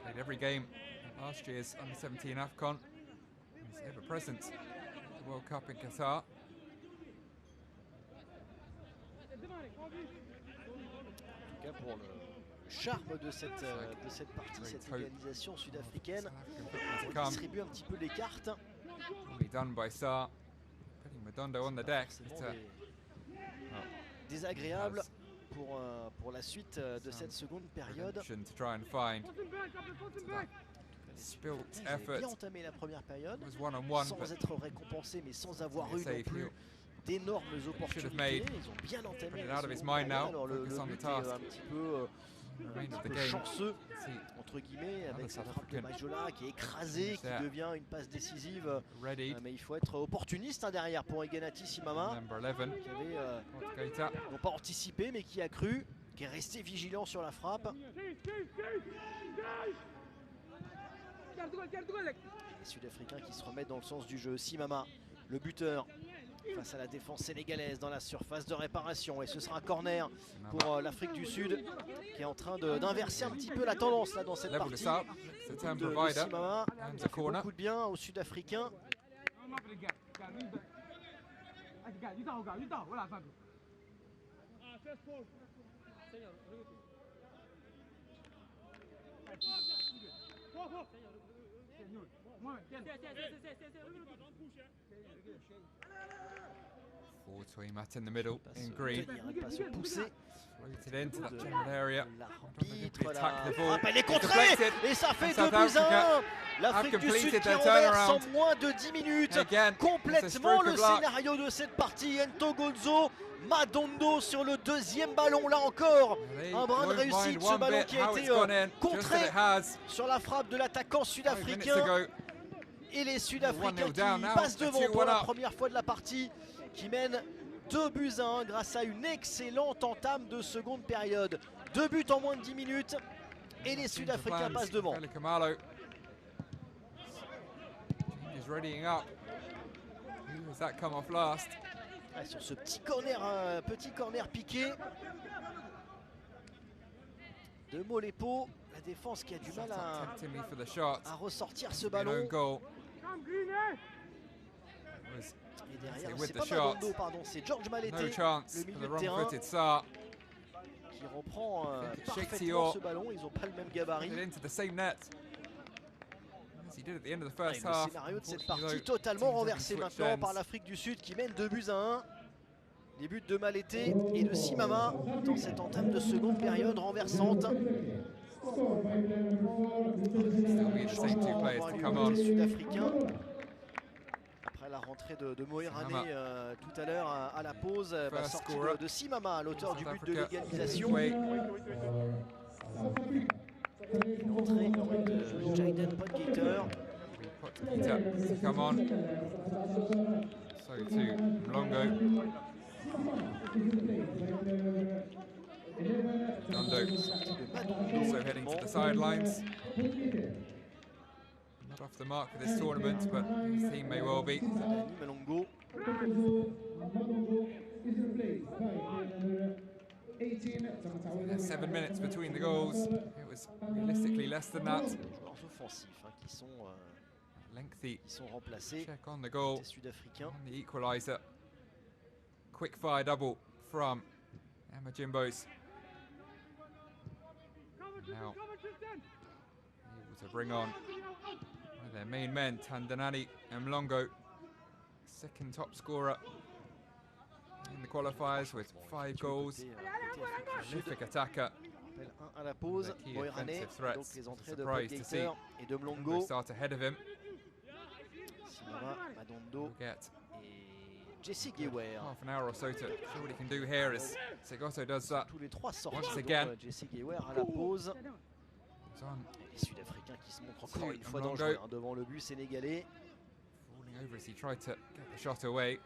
Played every game at last year's Under-17 AFCON. He's ever present at the World Cup in Qatar. En tout cas pour le charme de cette partie, cette égalisation sud-africaine, on distribue un petit peu les cartes. Done by Sarr, putting Madondo on the deck. Désagréable pour la suite de cette seconde période. To try and find spilt effort. Bien entamé la première période, Was one-on-one, sans être récompensé, mais sans avoir eu non plus d'énormes made. opportunités. Ils ont bien entamé Put it la out of his seconde mind période. now. Alors le Focus on the but est task. un petit peu, Remainder of the peu game. chanceux, See, entre guillemets, Another avec South cette frappe de African. Majola qui est écrasée, qui There. devient une passe décisive. ready. Mais il faut être opportuniste derrière pour Eganati Simama, Number 11. qui avait Portugator. non pas anticipé, mais qui a cru, qui est resté vigilant sur la frappe. Les Sud-Africains qui se remettent dans le sens du jeu. Simama, le buteur, face à la défense sénégalaise dans la surface de réparation. Et ce sera un corner pour l'Afrique du Sud, qui est en train d'inverser un petit peu la tendance là dans cette Level partie. this up. It's a term De provider. Simama, And qui the fait corner. beaucoup de bien aux Sud-Africains. Forward to him in the middle Pas in se green. tenir et pas se pousser. Floated into that general area. L'arbitre, la Attack the ball. frappe, elle est It's contrée deflected. et ça fait And 2 South buts à Africa 1. L'Afrique have du Sud completed qui their renverse en turnaround. moins de 10 minutes Again, complètement it's a stroke le of luck. scénario de cette partie. Ntogonzo Madondo sur le deuxième ballon, là encore They un brin de won't réussite, mind ce one ballon bit qui a how été it's gone in, just contré that it has. sur la frappe de l'attaquant 5 minutes sud-africain. ago. Et les Sud-Africains 1-0 qui down now, passent a devant 2-1 pour la up. première fois de la partie, qui mènent 2 buts à 1 grâce à une excellente entame de seconde période. 2 buts en moins de 10 minutes et les Sud-Africains passent devant. Feli Kamalo. Is readying up. Who has that come off last? Ouais, sur ce petit corner piqué de Molepo, la défense qui a du mal Tempting me for the shot. à ressortir ce An ballon. own goal. Was Et derrière, with c'est the pas shot. Madondo, pardon, c'est George no Malete chance le for milieu the de terrain, wrong-footed Sar. qui reprend think it shakes parfaitement your- ce ballon. Ils n'ont pas le même Put gabarit. it into the same net. As he did at the end of the Et first le half. scénario de cette Unfortunately, partie though, totalement teams haven't renversé switched maintenant ends. par l'Afrique du Sud qui mène 2 buts à 1. Les buts de Malete et de Simama dans cette entame de seconde période renversante. Still be the same two Changement players va to avoir come lieu on. côté sud-africain. Après la rentrée de Moerane Simama. tout à l'heure à la pause, First sortie scorer. de Simama à l'auteur du South but de Africa. l'égalisation. Way. L'entrée de Jaden Podgater. Potgieter to come on. So to Mlongo. Dondo also heading to the sidelines. Not off the mark for this tournament, but his team may well be. Dani Malongo. There's 7 minutes between the goals. It was realistically less than that. Joueurs offensifs Lengthy qui sont remplacés. check on the goal. Côté sud-africain. On the equaliser. Quick fire double from Emma Jimbos. Now able to bring on one of their main men, Tandanani and Mlongo, second top scorer in the qualifiers with 5 goals. Côté Afrique du Sud. Terrific attacker. Appel 1 à la pause. The key Moerane. offensive Donc threats. les It's a entrées de surprise to see Podgater et de Mlongo Mlongo. start ahead of him. Simama, Madondo We'll get et Jesse Gewer. half an hour or so to see what he can do here as Segoto does that. Tous les 3 sortis. Once Donc, again. Jesse Gewer à la pause. He's on, Les Sud-Africains qui se montrent encore Si, une fois Mlongo. dangereux devant le but sénégalais. falling over as he tried to get the shot away.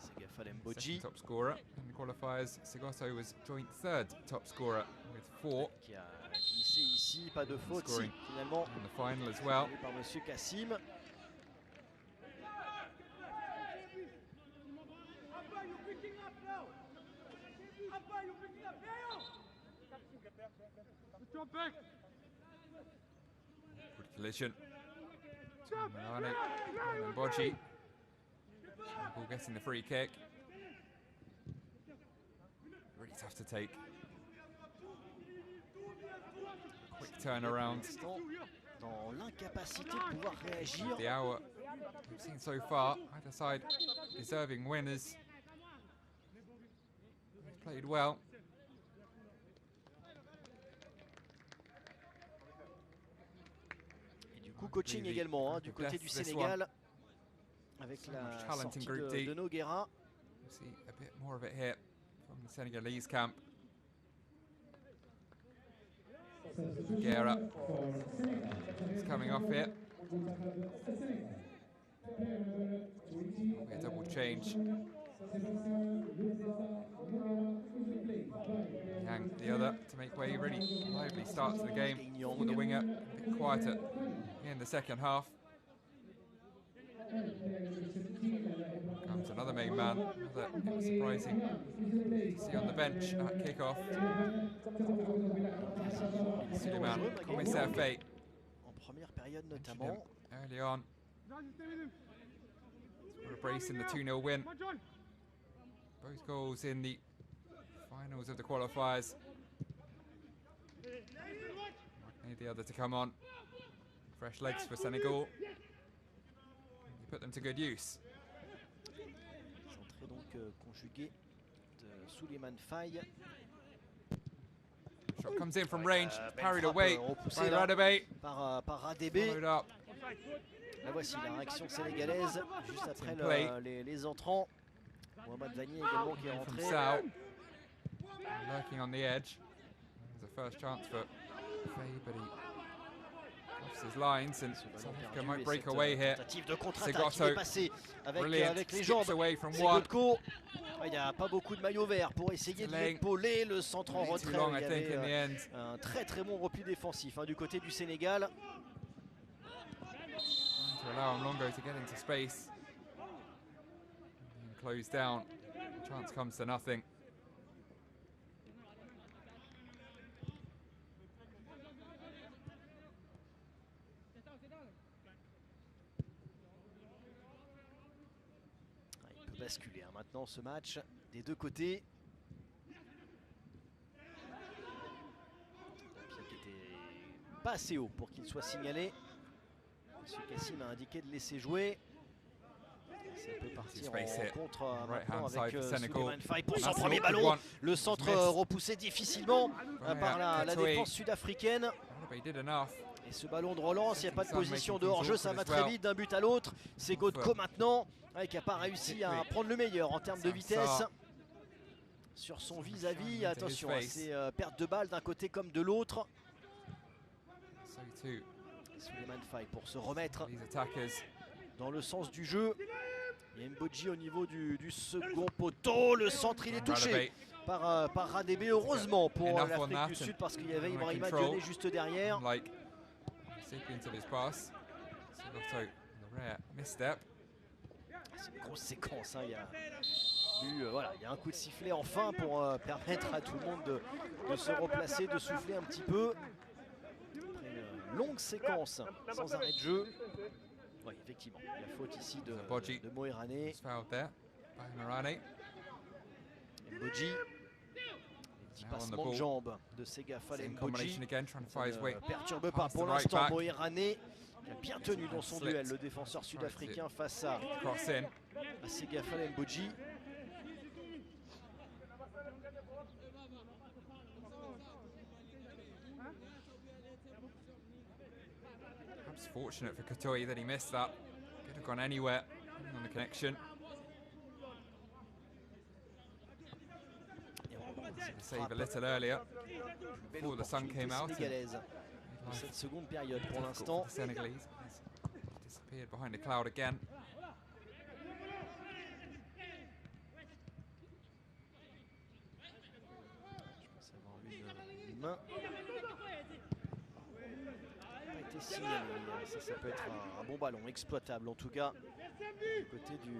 C'est Gafal Mboji Second top scorer in the qualifiers. Segoto was joint third top scorer with 4 qui a glissé ici. Pas de faute si, Scoring. finalement. in the final as well. Par Monsieur Kassim. Good collision. Milane and Mboji. Senegal getting the free kick. Really tough to take. Quick turnaround. Dans l'incapacité de pouvoir réagir. The hour we've seen so far. Either side deserving winners. He's played well. Et du coup, coaching également du côté du This one. Sénégal. avec So la much talent in sortie Group D. de Noguera. We'll see a bit more of it here from the Senegalese camp. Guerra is coming off here. A double change. Yang the other to make way. Really lively start to the game for the winger. A bit quieter in the second half. Comes another main man. Another surprising to see on the bench at kickoff. Suleiman, commissaire fait. En première période notamment. Early on. What a brace in the 2-0 win. Both goals in the finals of the qualifiers. Need the other to come on. Fresh legs for Senegal. You put them to good use. Centré donc conjugué de Souleymane Faye. Shot comes in from range, carried away by repoussée Radebe. par Radebe. Followed up. Là voici la réaction sénégalaise juste après les entrants. Mohamed Vanier également qui est From rentré. Sao. Lurking on the edge. There's a first chance for Faye, but he crosses his lines and South Africa might break away here. Tentative de contre-attaque qui Segato, est passée avec brilliant, les skips jambes. away from one. Segato. Il n'y a pas beaucoup de maillots verts pour essayer de Delaying. l'épauler. Le centre en Too retrait. long, Il I y think, in the avait end. un très bon repli défensif du côté du Sénégal. To allow Mlongo to get into space. And close down. Chance comes to nothing. Il peut basculer maintenant ce match des deux côtés. Le pied qui était pas assez haut pour qu'il soit signalé. Monsieur Kassim a indiqué de laisser jouer. Ça peut partir en contre maintenant avec Souleymane Faye pour son premier ballon. Le centre repoussé difficilement par la défense sud-africaine. Et ce ballon de relance, il n'y a pas de position de hors-jeu, ça va très vite d'un but à l'autre. C'est Godko maintenant qui n'a pas réussi à prendre le meilleur en termes de vitesse. Sur son vis-à-vis, attention, c'est perte de balle d'un côté comme de l'autre. Souleymane Faye pour se remettre dans le sens du jeu. Il y a Mbodji au niveau du second poteau. Le centre, il est touché par Radebe. Heureusement pour l'Afrique du Sud parce qu'il y avait Ibrahima Dione juste derrière. C'est une grosse séquence. Il y a un coup de sifflet enfin pour permettre à tout le monde de se replacer, de souffler un petit peu. Après une longue séquence sans arrêt de jeu. Oui, effectivement, la faute ici de Moirane. Mbodji. Petit passement de jambes de Segafal Mbodji. Perturbé par pour l'instant Moirane, qui a bien tenu dans son duel le défenseur sud-africain face à Segafal Mbodji. Fortunate for Katoy that he missed that. Could have gone anywhere on the connection. Save a little earlier before the sun came out. Cette seconde période pour l'instant. Senegalese disappeared behind a cloud again. Je pense avoir une main. Signalé. Ça peut être un bon ballon, exploitable en tout cas du côté du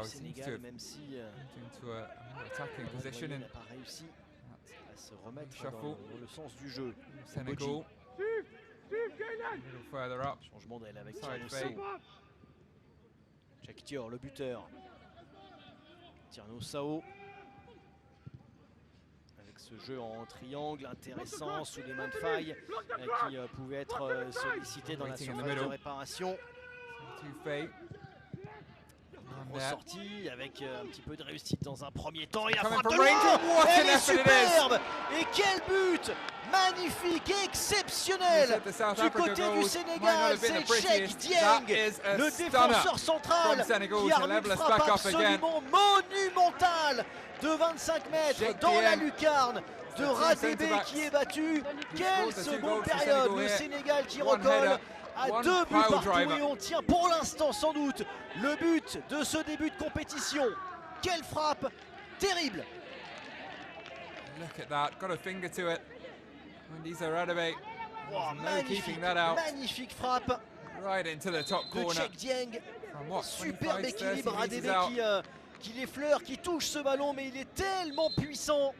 Sénégal, même si il n'a pas réussi à se remettre dans le sens du jeu. Senegal. Changement d'aile avec Tierno. Jack Dior, le buteur. Tierno Sao. Ce jeu en triangle intéressant, Souleymane Faye qui pouvait être sollicité dans la surface de réparation. ressorti avec un petit peu de réussite dans un premier temps. Et la Coming frappe de from range, loin, what an elle est effort it is. superbe. Et quel but magnifique, exceptionnel The South du Africa côté du goals might not Sénégal. have been C'est the prettiest. Cheikh That Dieng, is a le stunner défenseur central, from Senegal qui a to remis level une us frappe back up again. absolument monumentale de 25 mètres Cheikh dans la Dieng. lucarne de The two Radébé centre-backs. qui est battu. Quelle scored the two seconde goals for période, Senegal le here. Sénégal qui One recolle header, à one 2 buts pile partout driver. et on tient pour l'instant sans doute le but de ce début de compétition. Quelle frappe terrible. Look at that, got a finger to it. Mandisa Radebe, Wow, no keeping that out. magnifique frappe Right into the top de corner. Cheikh Dieng. From what, Superbe 25, 30 équilibre, meters Radébé out. qui l'effleure, qui touche ce ballon, mais il est tellement puissant.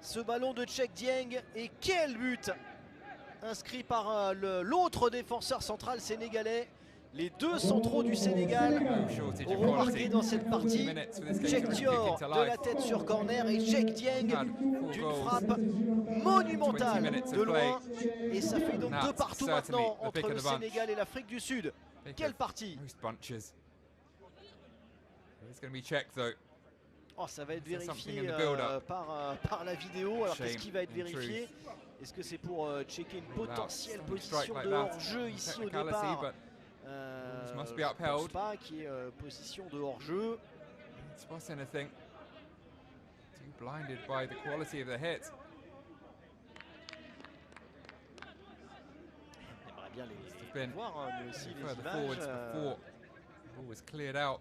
Ce ballon de Cheikh Dieng, et quel but inscrit par l'autre défenseur central sénégalais. Les deux centraux du Sénégal No shortage of auront marqué quality. dans cette partie. Minutes for this game Cheikh to kick Dior into de la life. tête sur corner et Cheikh Dieng Had 4 d'une goals. frappe 20 monumentale minutes de of play. loin. Et ça fait donc That's 2 partout certainly maintenant the entre pick of le the bunch. Sénégal et l'Afrique du Sud. Pick Quelle of partie! most bunches. It's going to be checked though. Oh, ça va être There's something vérifié in the build-up. par la vidéo. Alors qu'est-ce Shame, qui va être in vérifié? Est-ce que c'est pour checker une Well, potentielle stunning strike position like de that. hors-jeu ici au Technicality, départ? but must be Je pense upheld. pas qu'il y ait position de hors-jeu. it's worth anything. Too blinded by the quality of the hit. On aimerait bien been les voir, hein, mais aussi les further images forwards before the ball was cleared out.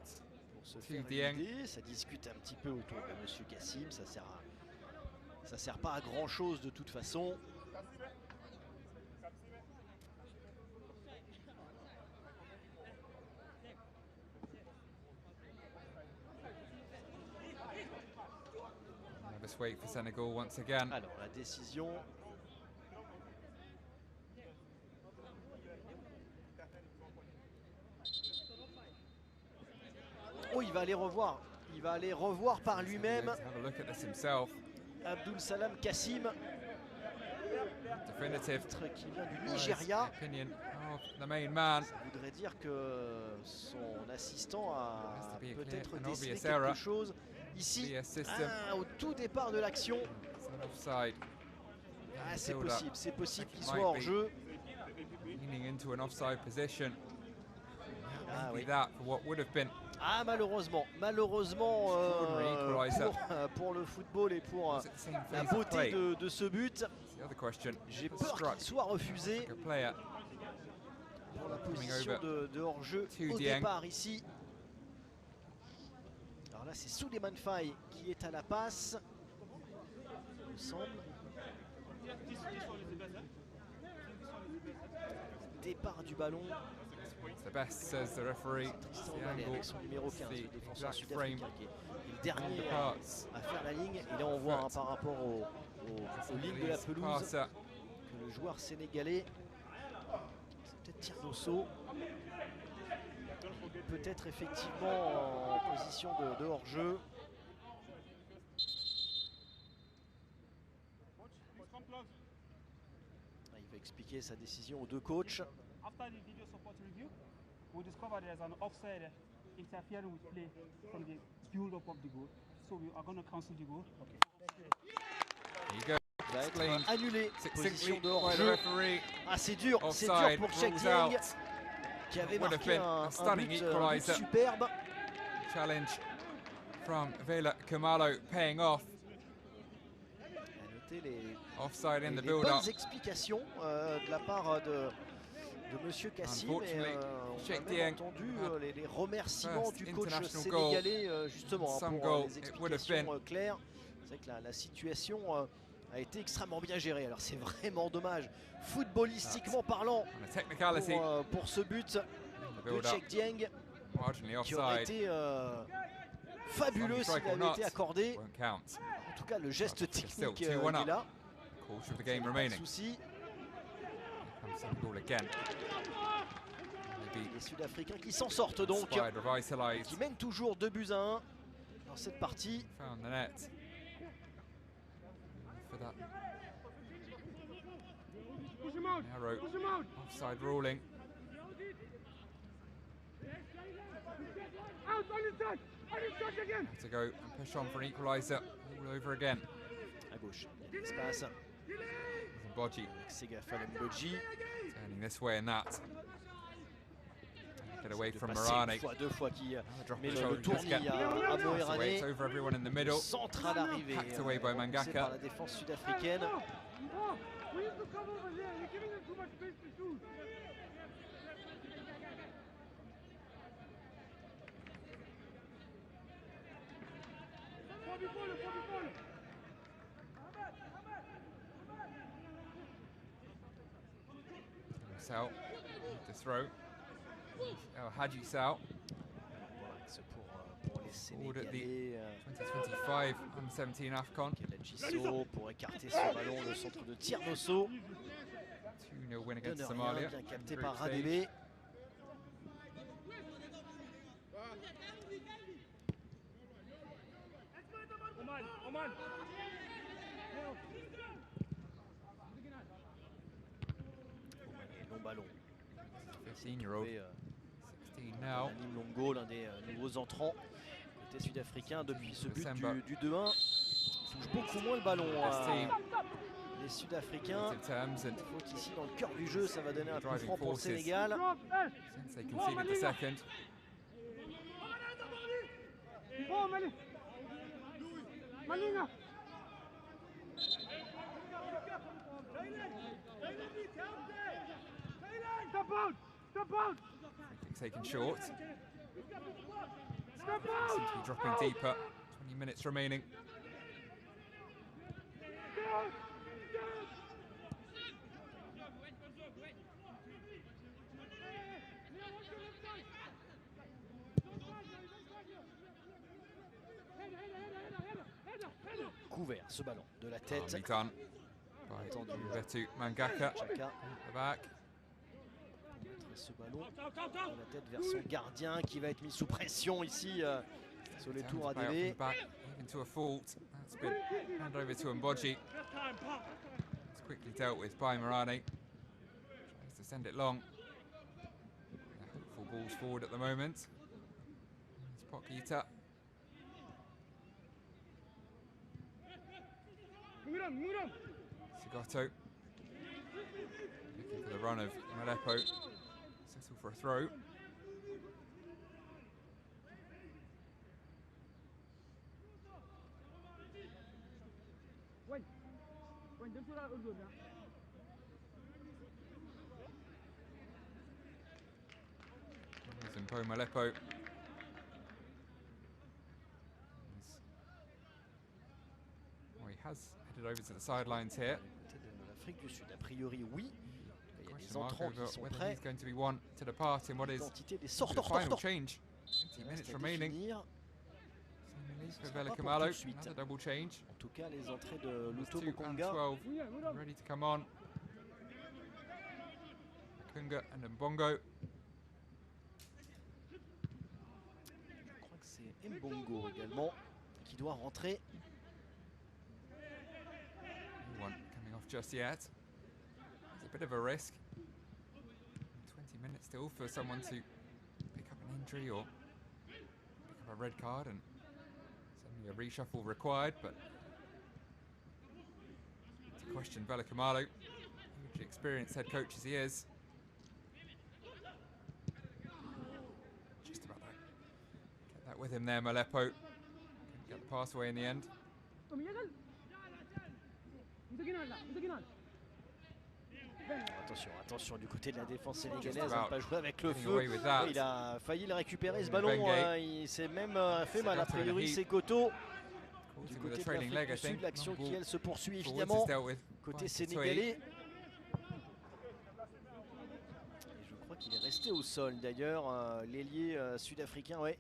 pour se to faire une Dieng. idée. Ça discute un petit peu autour de Monsieur Kassim. Ça sert pas à grand chose de toute façon. Nervous wait for Senegal once again. Alors la décision. Oh, il va aller revoir. Il va aller revoir par lui-même. Let's have a look at this himself. Abdul Salam Kassim, Definitive. qui vient du Well, it's Nigeria. the opinion of the main man. Ça voudrait dire que son assistant a Has to be a peut-être clear and décelé obvious quelque error. chose ici. Be a system. Au tout départ de l'action. It's an offside. C'est build-up. possible, c'est possible qu'il Might soit hors be. jeu. Leaning into an offside position. Ah Maybe oui. that for what would have been. Ah, malheureusement Extraordinary equaliser. pour le football et pour Was it the same la phase of beauté play? de ce but, That's the other question. j'ai Was peur struck qu'il soit refusé like a player. pour la Coming position over de hors-jeu to au Dieng. départ ici. Alors là, c'est Souleymane Faye qui est à la passe, il me semble. Départ du ballon. It's the best, says the referee. Tristan The Valet angle, avec son numéro 15, the le défenseur exact frame, sud-africain qui est le and dernier the parts. à faire la ligne. Et là on voit hein, par rapport aux lignes de la Please, pelouse passer. que le joueur sénégalais, c'est peut-être tir d'au saut, peut-être effectivement en position de hors-jeu. Ah, il va expliquer sa décision aux deux coachs. After the video support review, we discovered there's an offside interfering with play from the build-up of the goal. So we are going to cancel the goal. There you go. Il va être Explained annulé, succinctly position de by the hors-jeu. referee. Ah, c'est dur pour Offside Cheikh rules Dieng out. qui avait Would have marqué been a un stunning but equaliser. superbe. Challenge from Vela Kamalo paying off. À noter les Offside in the les build-up. bonnes explications de la part de Monsieur Kassim. Et, Unfortunately, on a Cheikh même Dieng entendu les remerciements first du coach international goal. sénégalais justement Some pour goal les it would have explications been. claires. C'est vrai que la situation a été extrêmement bien gérée. Alors c'est vraiment dommage, footballistiquement parlant, On a technicality pour ce but in the de build-up. Cheikh Dieng Marginally qui aurait offside. été fabuleux s'il strike or avait not. été accordé. Won't count. En tout cas, le geste It's still technique 2-1 il est up. là. Quarter of the game Pas de remaining. souci. Comes Senegal again. Maybe Les Sud-Africains qui s'en sortent donc, Spied revitalised. qui mènent toujours 2-1 dans cette partie. Found the net. For that narrow offside ruling. Have to go and push on for an equaliser all over again. À gauche, il y a de l'espace. Bodji Segafa Mbodji. turning this way and that. Get away De from passer Morane. deux fois qui Drop met the le shoulder, tournis just get à away. Moerane. It's over everyone in the middle. Centre à l'arrivée. Hacked away by Repoussé Mangaka. par la défense sud-africaine. Sal, to throw. El Hadji Sal, C'est pour les Forward at the Sénégalais. 2025 U-17 AFCON. Gisso pour écarter ce ballon, le centre de tir d'Osso. 2-0 win against Donne rien, Somalia. bien in capté group par stage. Radebe. Long ballon. 15-year-old, Et, 16 now. Anim Longo, l'un des nouveaux entrants côté sud-africain depuis ce but December. du 2-1. Ils touchent beaucoup moins le ballon. This team, Les Sud-Africains. relative terms, and Faute ici dans le cœur du jeu, ça va donner un coup Driving franc pour le forces. Sénégal. since they conceded the second, free kick taken short. Seems to be dropping deeper. 20 minutes remaining. Couvert ce ballon de la Calmly tête. done by Attendu. Vetu Mangaka. Chaka At the back. mettre ce ballon de la tête vers son gardien qui va être mis sous pression ici sur les Down tours to à play out from DB. the back, even to a fault. That's been handed over to Mbodji. It's quickly dealt with by Morane. Tries to send it long. Hopeful balls forward at the moment. It's Pokita. Sigoto. Looking for the run of Malepo. Settle for a throw. Zimpo Malepo. Well, he has headed over to the sidelines here. Peut-être de l'Afrique du Sud, a priori oui. Il y a des Question mark entrants over qui sont whether prêts. he's going to be one to depart in what is L'identité des the sorteurs. final change. 20 Il minutes reste à remaining. définir. Seemingly Ce for sera pas pour Velikamalo. tout de suite. Another double change. En tout cas, les entrées de There's Luto 2 and Mukonga. 12 ready to come on. Kunga and Mbongo. Je crois que c'est Mbongo également qui doit rentrer. No one coming off just yet. It's a bit of a risk. 20 minutes still for someone to pick up an injury or pick up a red card, and suddenly a reshuffle required, but to question Velikamalo, hugely experienced head coach as he is. Just about that. Get that with him there, Malepo. Couldn't get the pass away in the end. Attention, attention du côté de la défense Just sénégalaise, about ne pas jouer avec le getting feu. away with that. Il a failli le récupérer ce Bengue. ballon, il s'est même fait mal a Segato in a priori heat. c'est Koto. Caught Du him with côté a de trailing leg, I l'Afrique du think. Sud, l'action Long qui ball elle se poursuit forwards évidemment is dealt with côté by sénégalais. Katoe. Et je crois qu'il est resté au sol d'ailleurs, l'ailier sud-africain, ouais,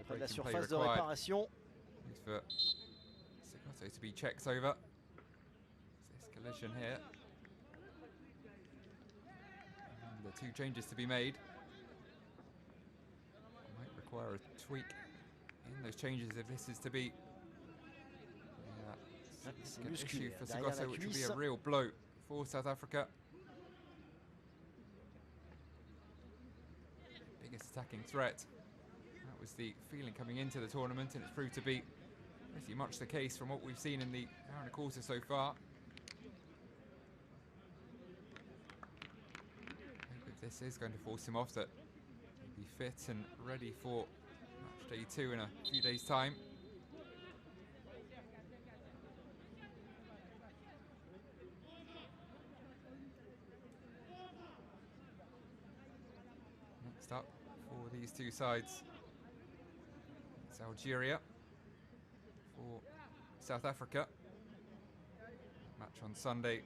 près de la Break and play surface de required. réparation. Needs for Segato to be checked over. This collision here. And the 2 changes to be made. Might require a tweak in those changes if this is to be Ah, c'est an issue musculaire for derrière la Segato, which would be cuisse. a real blow for South Africa. Biggest attacking threat. That was the feeling coming into the tournament, and it's proved to be pretty much the case from what we've seen in the hour and a quarter so far. Hope if this is going to force him off, that he'll be fit and ready for match day 2 in a few days' time. Next up for these two sides, it's Algeria for South Africa. Match on Sunday,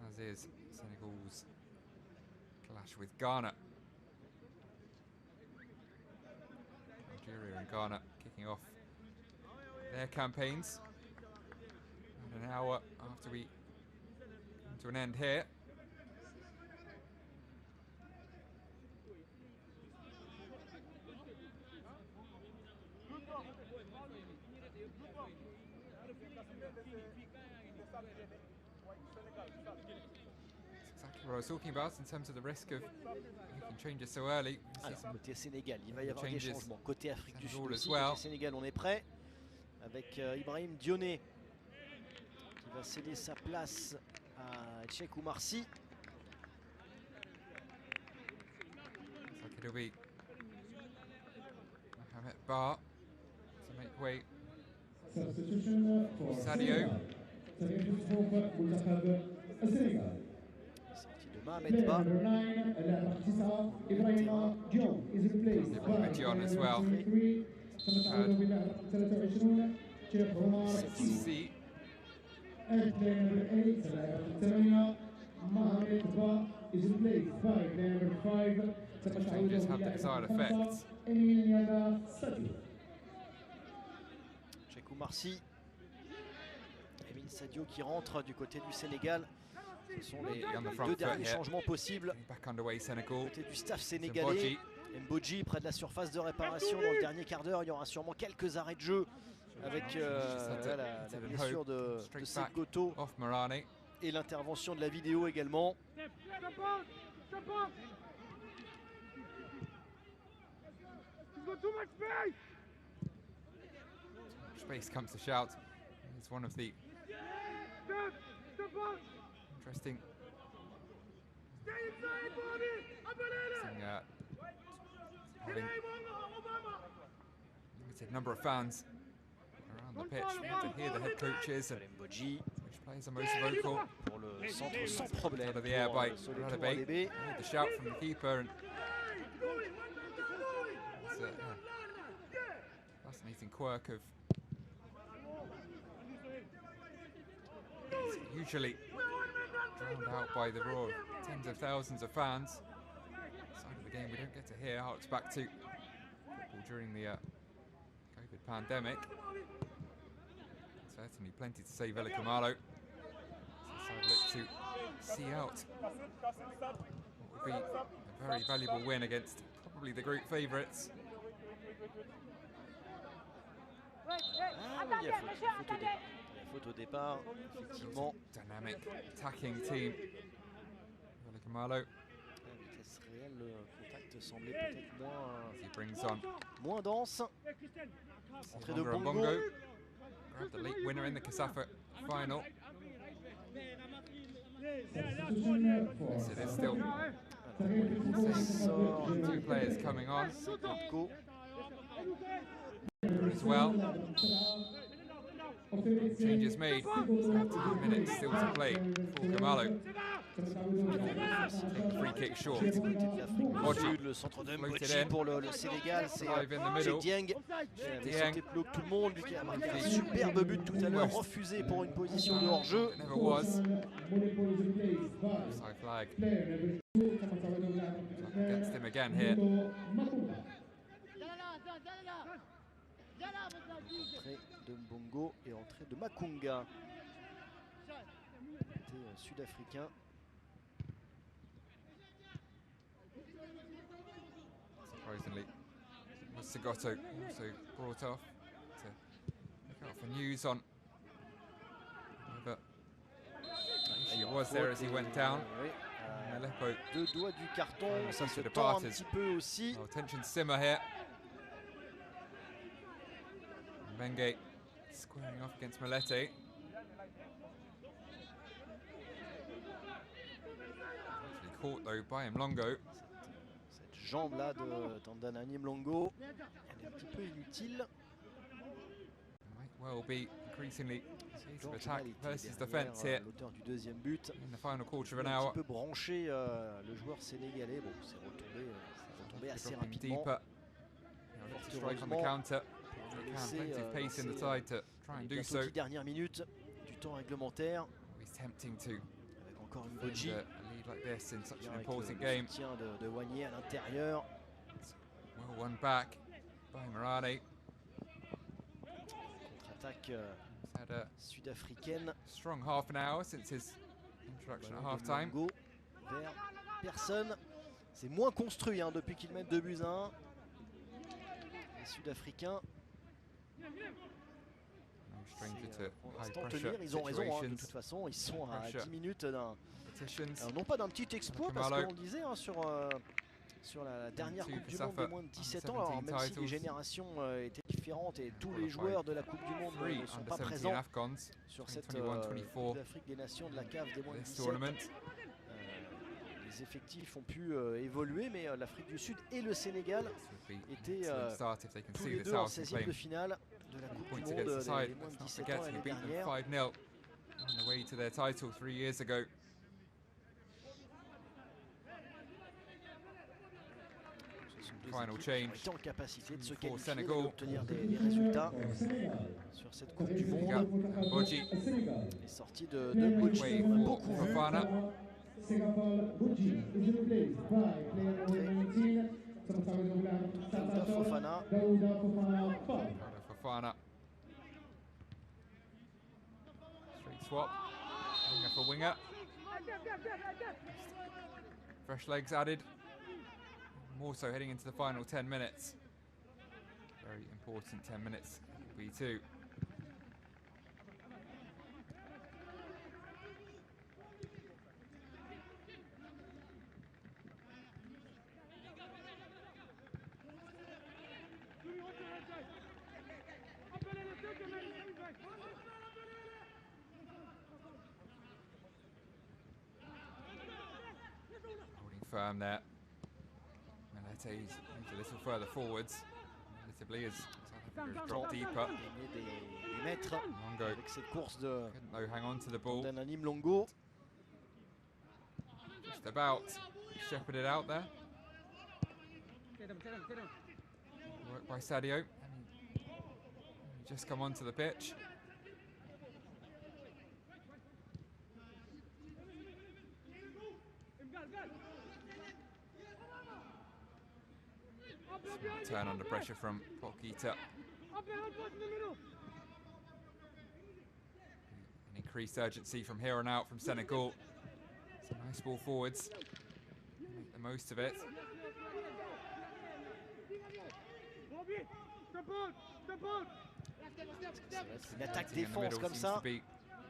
as is Senegal's clash with Ghana. Algeria and Ghana kicking off their campaigns. And an hour after we come to an end here. Exactly what I was talking about in terms of the risk of making changes so early. Alors, côté Sénégal, il va y avoir des changements. Côté Afrique du Sud aussi, well. côté Sénégal, on est prêt. Avec Ibrahim Dioné qui va céder sa place à Cheikh Oumarsi. Looks like it'll be Mohamed Bar to make way. Sadio. Sortie de Mohamed Ba. Ibrahim Dion as well. C. Changes have the desired effects. Cheikh Oumarsi. Emile Sadio qui rentre du côté du Sénégal. Ce sont les deux derniers changements possibles. Back underway, Senegal. Côté du staff sénégalais. Mbodji près de la surface de réparation. Dans le dernier quart d'heure, il y aura sûrement quelques arrêts de jeu avec la blessure de Segoto et l'intervention de la vidéo également. Space comes to shout. It's one of the interesting having limited number of fans around the pitch. We have to hear the head coaches and which players are most vocal. Pour le centre sans problème Out of the air by Radebe. Radebe. The shout from the keeper. And it's a fascinating quirk of it's usually drowned out by the roar of tens of thousands of fans. Side of the game we don't get to hear harks back to football during the COVID pandemic. Certainly plenty to say Villa Kamalo. So look to see out what would be a very valuable win against probably the group favourites. Ah oui, il y a faute au départ, effectivement. Dynamic attacking team. Villa Kamalo. À vitesse réelle, le contact semblait peut-être He brings on moins dense. Entrée de Bongo. Bongo. Grabbed the late winner in the Kasafa final. Yes, it is still two players coming on as well. Changes made. 13 minutes still to play for Kamalo. Free kick short. Le centre de Mbodji pour le Sénégal, c'est Dieng qui a sauté plus haut que tout le monde, lui qui a marqué un superbe but tout à l'heure, refusé pour une position de hors-jeu. Never was. Side flag. Against him again here. Entrée de Mbongo et entrée de Makunga. Côté sud-africain. Surprisingly, was Segoto also brought off to look out for news on whether he was there as he went down. Aleppo. Deux doigts du carton, ça se tend un petit peu aussi. Tension simmer here. Benge squaring off against Malete. Actually caught though by Mlongo. Cette jambe-là de Tandanani Mlongo, elle est un petit peu inutile. Might well be increasingly case of George attack Mal versus était defense derrière, here l'auteur du deuxième but. in the final quarter of Il an a un hour. petit peu branché le joueur sénégalais. Bon, c'est retombé assez Dropping rapidement. deeper. Now look to strike on the counter. Pour They le can, laisser, plenty of pace in the side to try and do bientôt so. 10 dernières minutes du temps réglementaire. Always tempting to Avec encore une find Boji. a lead like this in such an Avec important le game. soutien de Wagné à l'intérieur. Well won back by Morane. Contre-attaque He's had a sud-africaine. strong half an hour since his introduction at Ballon de half-time. Mlongo vers personne. C'est moins construit depuis qu'ils mettent 2 buts à 1. Les Sud-Africains. No stranger C'est, to pour high l'instant pressure tenir, ils ont raison de situations. toute façon, ils sont à Pressure. 10 minutes d'un, Competitions. non pas d'un petit exploit parce Kamalo. qu'on le disait sur la dernière Two Coupe du for Monde de Safa moins de under 17 ans, alors 17 même si les titles. générations étaient différentes et tous les Qualified joueurs de la Coupe du Monde Three ne sont under pas 17 présents Afghans sur cette 2021-24 Coupe d'Afrique des Nations de la CAF des moins de this 17. tournament. Les effectifs ont pu évoluer, mais l'Afrique du Sud et le Sénégal This would be an étaient excellent start if they can tous see les this deux en out and 16e claim de finale de la Coupe du points Monde against the des side. moins de Let's not 17 forget ans who l'année beat them dernière. 5-0 on the way to their title 3 years ago. Ce sont deux Final équipes change. qui ont été en capacité de se For qualifier, Senegal. d'obtenir des résultats sur cette Coupe du Senegal, Monde. Boji, Les sorties de Boji, way on a for beaucoup vu. Fofana. Senegal, Boji is replaced by player number 19, Daouda Fofana. Daouda Fofana, foul. Daouda Fofana. Straight swap. Winger for winger. Fresh legs added. More so heading into the final 10 minutes. Very important 10 minutes. Will be too. Holding firm there. Malete moves a little further forwards. Relatively as South Africa has dropped deeper. Gagner des mètres Longo avec cette course de couldn't though hang on to the ball. Danani Mlongo. Just about shepherded out there. Work by Sadio. And he just come onto the pitch. Turn under pressure from Pokita. An increased urgency from here on out from Senegal. Some nice ball forwards. Make the most of it. Une attaque Sitting in the défense middle comme seems ça to be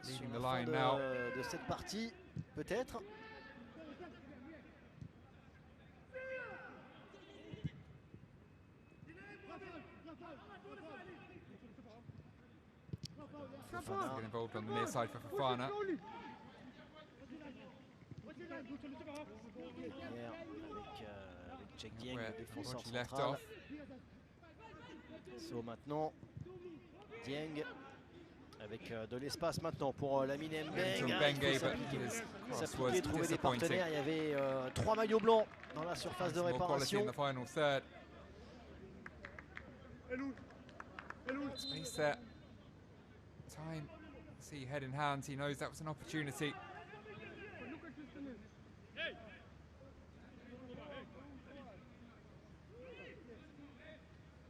sur leading la the fin line now. de cette partie, peut-être. Fofana get involved on the near side for Fofana. Hier, avec Jack Dieng, Where le défenseur Boji left central. off. So maintenant, Dieng avec de l'espace maintenant pour Lamine Into Mbeng. Benge, Il faut but his cross was s'appliquer, trouver des disappointing. partenaires. Il y avait 3 maillots blancs dans la surface de Some more quality réparation. in the final third. Space there. Time. See head in hand. He knows that was an opportunity.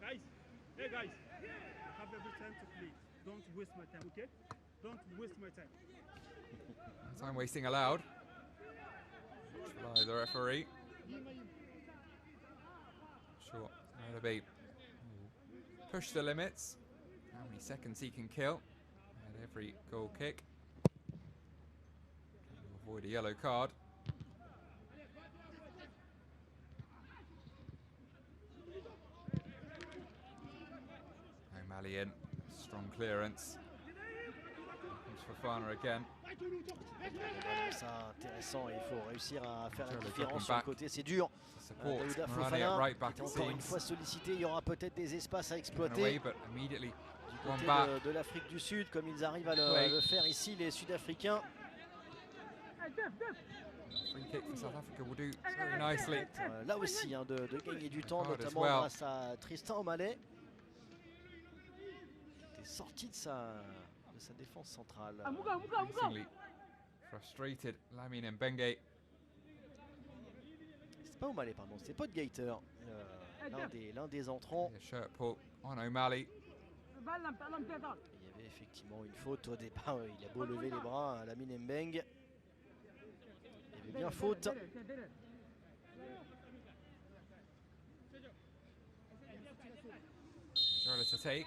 Guys, hey guys, I have every time to play. Don't waste my time, okay? Don't waste my time. No time wasting allowed. By the referee. Sure. Where to be? Push the limits. How many seconds he can kill at every goal kick. To avoid a yellow card. O'Malley in. Strong clearance. Comes for Fana again. C'est intéressant, il faut réussir à faire la Sure, they're différence dropping sur le back. côté, c'est dur. Support Daouda Morani at Fofana right back qui est it encore une seems. fois sollicité, il y aura peut-être des espaces à Taken exploiter away, but immediately du one côté back. de l'Afrique du Sud, comme ils arrivent à Play. le faire ici, les Sud-Africains. Free kick for South Africa will do very nicely. Là aussi, hein, de gagner du temps, Hard as notamment well. grâce à Tristan O'Malley, qui est sorti de sa défense centrale. Increasingly frustrated, Lamine Mbengue. C'est pas O'Malley, pardon, c'est pas de Gator, l'un des entrants. A shirt pull on O'Malley. Il y avait effectivement une faute au départ, il a beau lever les bras, Lamine Mbengue. Il y avait bien faute. Majorla to take.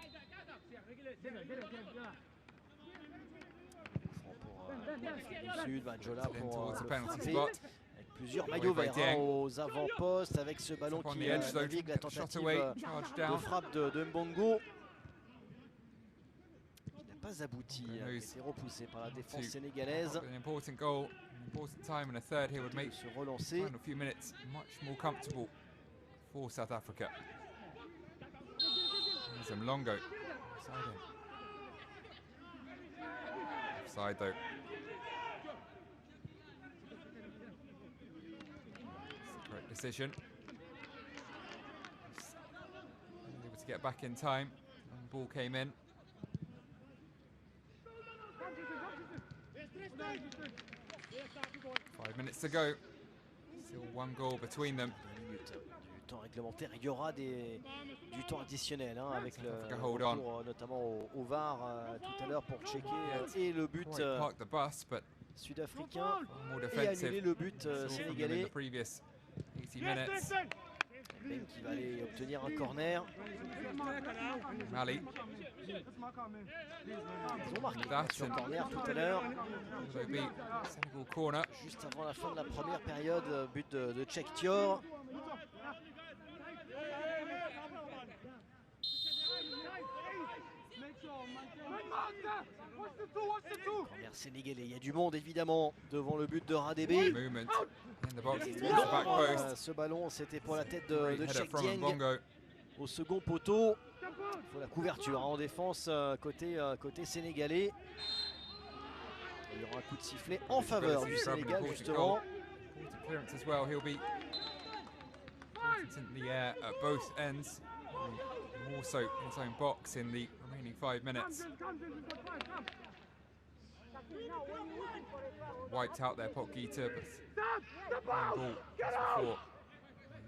Pour Sud, Jola In pour towards the le penalty frapper, spot. avec plusieurs maillots by verts Dieng. aux avant-postes, avec ce ballon Up on qui the edge though, navigue, la shot tentative away, de charge down. frappe de Mbongo. Qui n'a pas abouti, Okay, qui a knows été repoussé par la défense to sénégalaise. An important goal, an important time and a third here would De make se the relancer. final few minutes much more comfortable for South Africa. Here's Mlongo. Offside though. It's the correct decision. Able to get back in time. And the ball came in. Five minutes to go. Still one goal between them. 2 minutes du temps réglementaire. Il y aura du temps additionnel hein, avec le Africa hold on. retour, notamment au VAR tout à l'heure pour checker et le but Quite parked the bus, but sud-africain far more et annuler defensive. le but Saw from them in sénégalais. the previous 80 minutes. Ben qui va aller obtenir un corner. Mali, Ils ont marqué That's sur an- corner tout à l'heure, although beat Senegal corner. juste avant la fin de la première période, but de Tchèque Tior. Corner sénégalais, il y a du monde évidemment devant le but de Radébé. Movement in the box. It's Et towards the back non, post. ce ballon c'était pour la tête de Great header Tchèque from Dieng Mbongo. au second poteau. Il faut la couverture hein, en défense côté sénégalais. Il y aura un coup de sifflet en faveur du Sénégal justement. Important clearance as well. He'll be in the air at both ends. More so in his own box in the remaining 5 minutes. Wiped out their pot Gita, but ball as before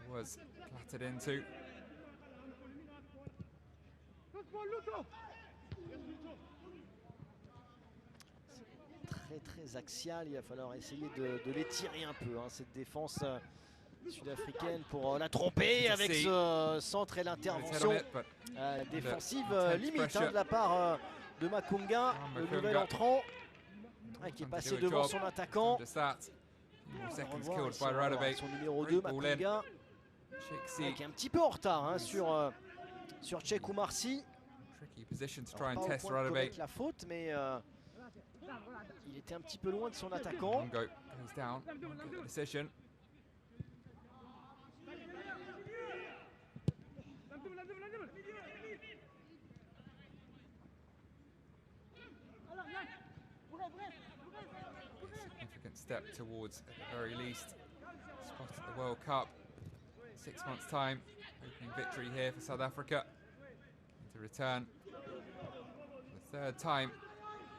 he was clattered into. Très axial, il va falloir essayer de l'étirer un peu hein, cette défense sud-africaine pour la tromper avec ce centre et Head on l'intervention it, but défensive intense limite hein, pressure. de la part de Makunga, le Makunga. nouvel entrant qui est Trying to passé do a devant job. son attaquant. Just that. More On seconds revoit killed ici, by on va voir Radebe. son numéro Great 2, ball in. Makunga, Chixi, qui est un petit peu en retard hein, sur Tchèque Oumarsi. tricky position to Alors, try and pas au test point de Radebe. commettre la faute, mais il était un petit peu loin de son attaquant. Mongo goes down. Good decision. Significant step towards, at the very least, spot at the World Cup. 6 months' time. Opening victory here for South Africa. And to return for the third time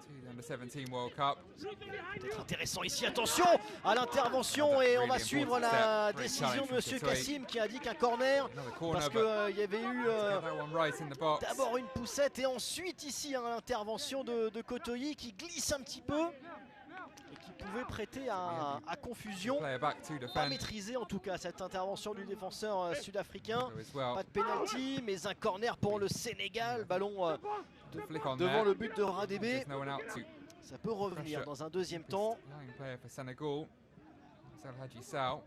to the Under-17 World Cup. Peut-être intéressant ici, attention à l'intervention et on va suivre la décision de M. Kassim qui a dit qu'un corner Another corner, parce but qu'il y avait eu get that one right in the box. d'abord une poussette et ensuite ici hein, l'intervention de Kotoyi qui glisse un petit peu et qui pouvait prêter à confusion. Player back to Pas defend. maîtrisé en tout cas cette intervention du défenseur sud-africain. So as well. Pas de penalty mais un corner pour le Sénégal, ballon Flick on devant there. le but de Radebe. There's no one out to Ça peut revenir dans un deuxième temps. lying player for Senegal. Sal Hadji Sal.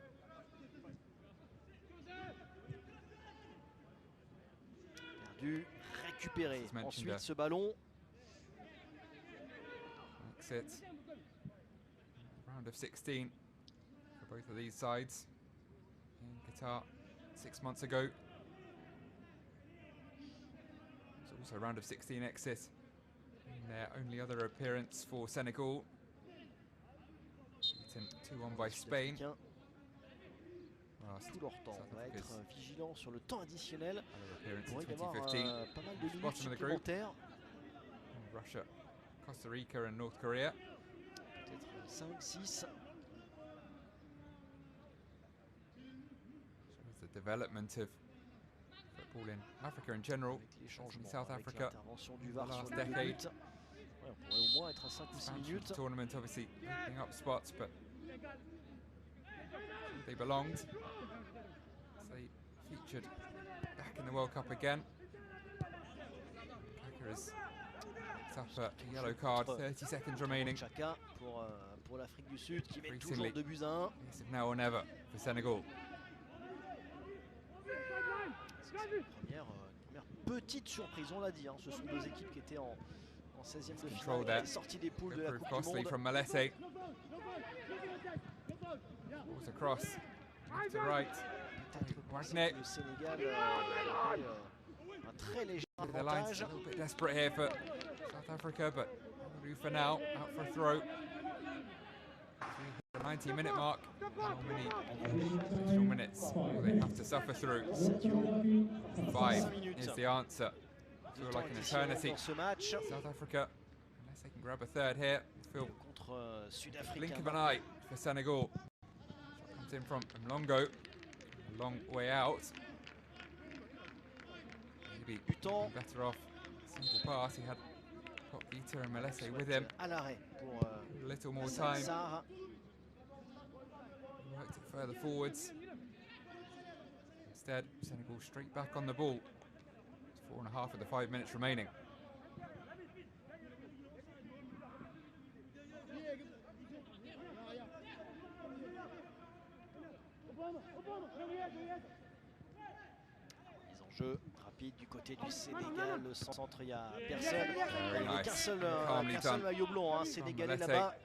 Perdu, récupérer As mentioned ensuite there. ce ballon. Exit. Round of 16 for both of these sides in Qatar 6 months ago. It's also round of 16 exit in their only other appearance for Senegal. Beaten 2-1 by Spain. Sud-Africains, Last tout leur temps. On va Africa's être vigilant sur le temps additionnel. other appearance Il pourrait y in avoir 2015. pas mal de minutes Bottom of the group. supplémentaires. Russia, Costa Rica and North Korea. Peut-être 5, 6. Shows the development of football in Africa in general. Avec les changements, South avec Africa, l'intervention du in the VAR sur last les deux decade. buts. Ouais, on pourrait au moins être à 5 ou 6 Expansion of minutes. the tournament obviously opening up spots, but they belonged. So they featured back in the World Cup again. Kaka has picked up a yellow card, 30 seconds remaining. Chaka pour l'Afrique du Sud qui mène toujours Recently. 2 buts à 1. It's now or never for Senegal. Première petite surprise, on l'a dit. Hein. Ce sont deux équipes qui étaient en 16e de Control finale, there. qui étaient sorties des poules Could de la prove Coupe du costly Monde. from Malese. Balls across, left to right. Peut-être Matchday. que le Sénégal avait un très léger The line's avantage. a little bit desperate here for South Africa, but will do for now. Out for a throw. The 90-minute mark. How many additional minutes will they have to suffer through? 5 minutes. is the answer. De Feel temps like an additionnel eternity. dans ce match South Africa, unless they can grab a third here, feel contre Sud-Afrique. blink of an eye for Senegal. Shot comes in from Mlongo. A long way out. Maybe Du temps better off single pass. He had Pop Vita and Malese with him. à l'arrêt pour A little more time. Sarr. Worked it further forwards. Instead, Senegal straight back on the ball. It's 4.5 of the 5 minutes remaining. Mise en jeu rapide du côté du Sénégal. Le centre, il n'y a personne. Il n'y a nice. qu'un seul, Calmly qu'un seul done. maillot blanc, hein, sénégalais Malese. là-bas.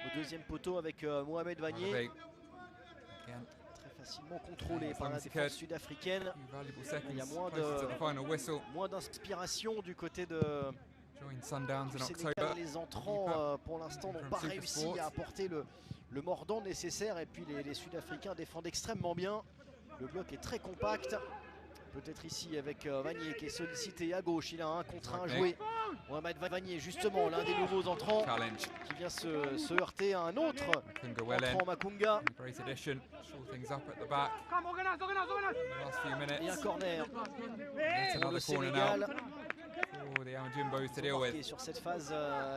Au deuxième poteau avec Mohamed Vanier. Again, Très facilement contrôlé par la As long as he défense could. sud-africaine. few valuable seconds Il y a moins closer to de- the final whistle. Moins d'inspiration du côté de Join Sundowns du in Sénégal. October. Les entrants, pour l'instant, n'ont From pas Super réussi Sport. à apporter le mordant nécessaire. Et puis les Sud-Africains défendent extrêmement bien. Le bloc est très compact. Peut-être ici avec Vanier qui est sollicité à gauche. Il a un contre un joué. Mohamed Vanier, justement, l'un des nouveaux entrants Challenge. qui vient se heurter à un autre Makunga well in. entrant, Makunga. Great addition. Shore things up at the back. Come, organize, organize, organize. The last few Et un minutes. corner Yet pour le another corner now Sénégal. for the Amanjumbos to deal Marqué with. sur cette phase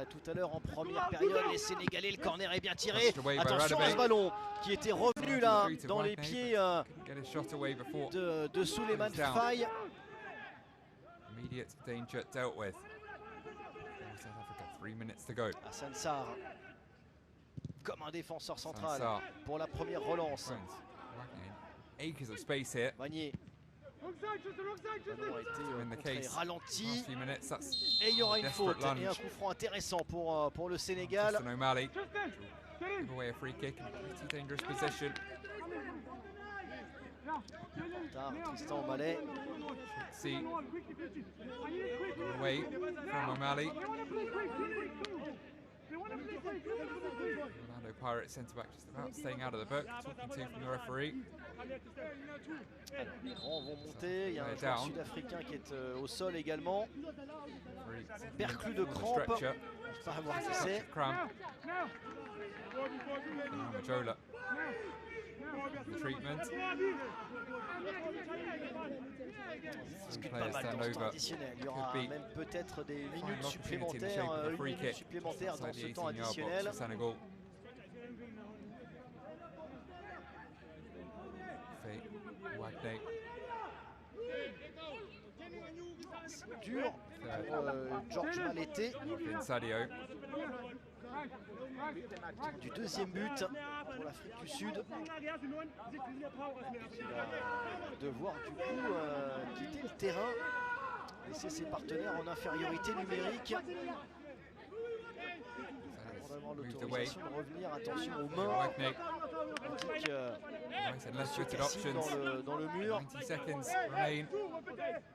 tout à l'heure en première période. Les Sénégalais, le corner est bien tiré. Pushed away by Attention à Radebe. ce ballon qui était revenu là dans les pieds Couldn't get his shot away before. de Souleymane Down. Faye. Immediate danger dealt with. For South Africa, 3 minutes to go. Hassan Sarr comme un défenseur central Sarr. pour la première relance. Phones whacking in acres of space here. Vanier. Wrong side, Tristan, wrong side, Le ballon a Tristan. été In the contré, case. ralenti. Last few minutes, that's Et il y aura une desperate faute et un lunge. coup franc intéressant pour le Sénégal. Tristan O'Malley. Tristan, get in. Give away a free kick in a pretty dangerous position. Tard, Tristan O'Malley. See Quickly, quickly. I need it quick. away from O'Malley. They want to play quick, quick, quick. They want to play quick, quick. Orlando Pirates centre back just about staying out of the book. Talking to from the referee. Les grands vont monter. Il y a un Ouais, joueur down. sud-africain qui est au sol également. Referee sending Perclus him de on the crampes. stretcher. Pas à voir qui Touch c'est. of cramp. Majola. The treatment. On discute pas Players mal stand dans ce temps over. additionnel. Il y aura Could be même peut-être des minutes Final opportunity in the shape supplémentaires, of a une free minute kick supplémentaire dans outside ce the temps 18-yard box additionnel. for Senegal. Faye Wagney. C'est dur pour George Malété. Vin Sadio. Du deuxième but pour l'Afrique du Sud. Il va devoir du coup quitter le terrain laisser ses partenaires en infériorité numérique. Avant d'avoir l'autorisation de revenir, attention aux mains. On clique Nice and less footed cassine options. dans le mur. 90 seconds remain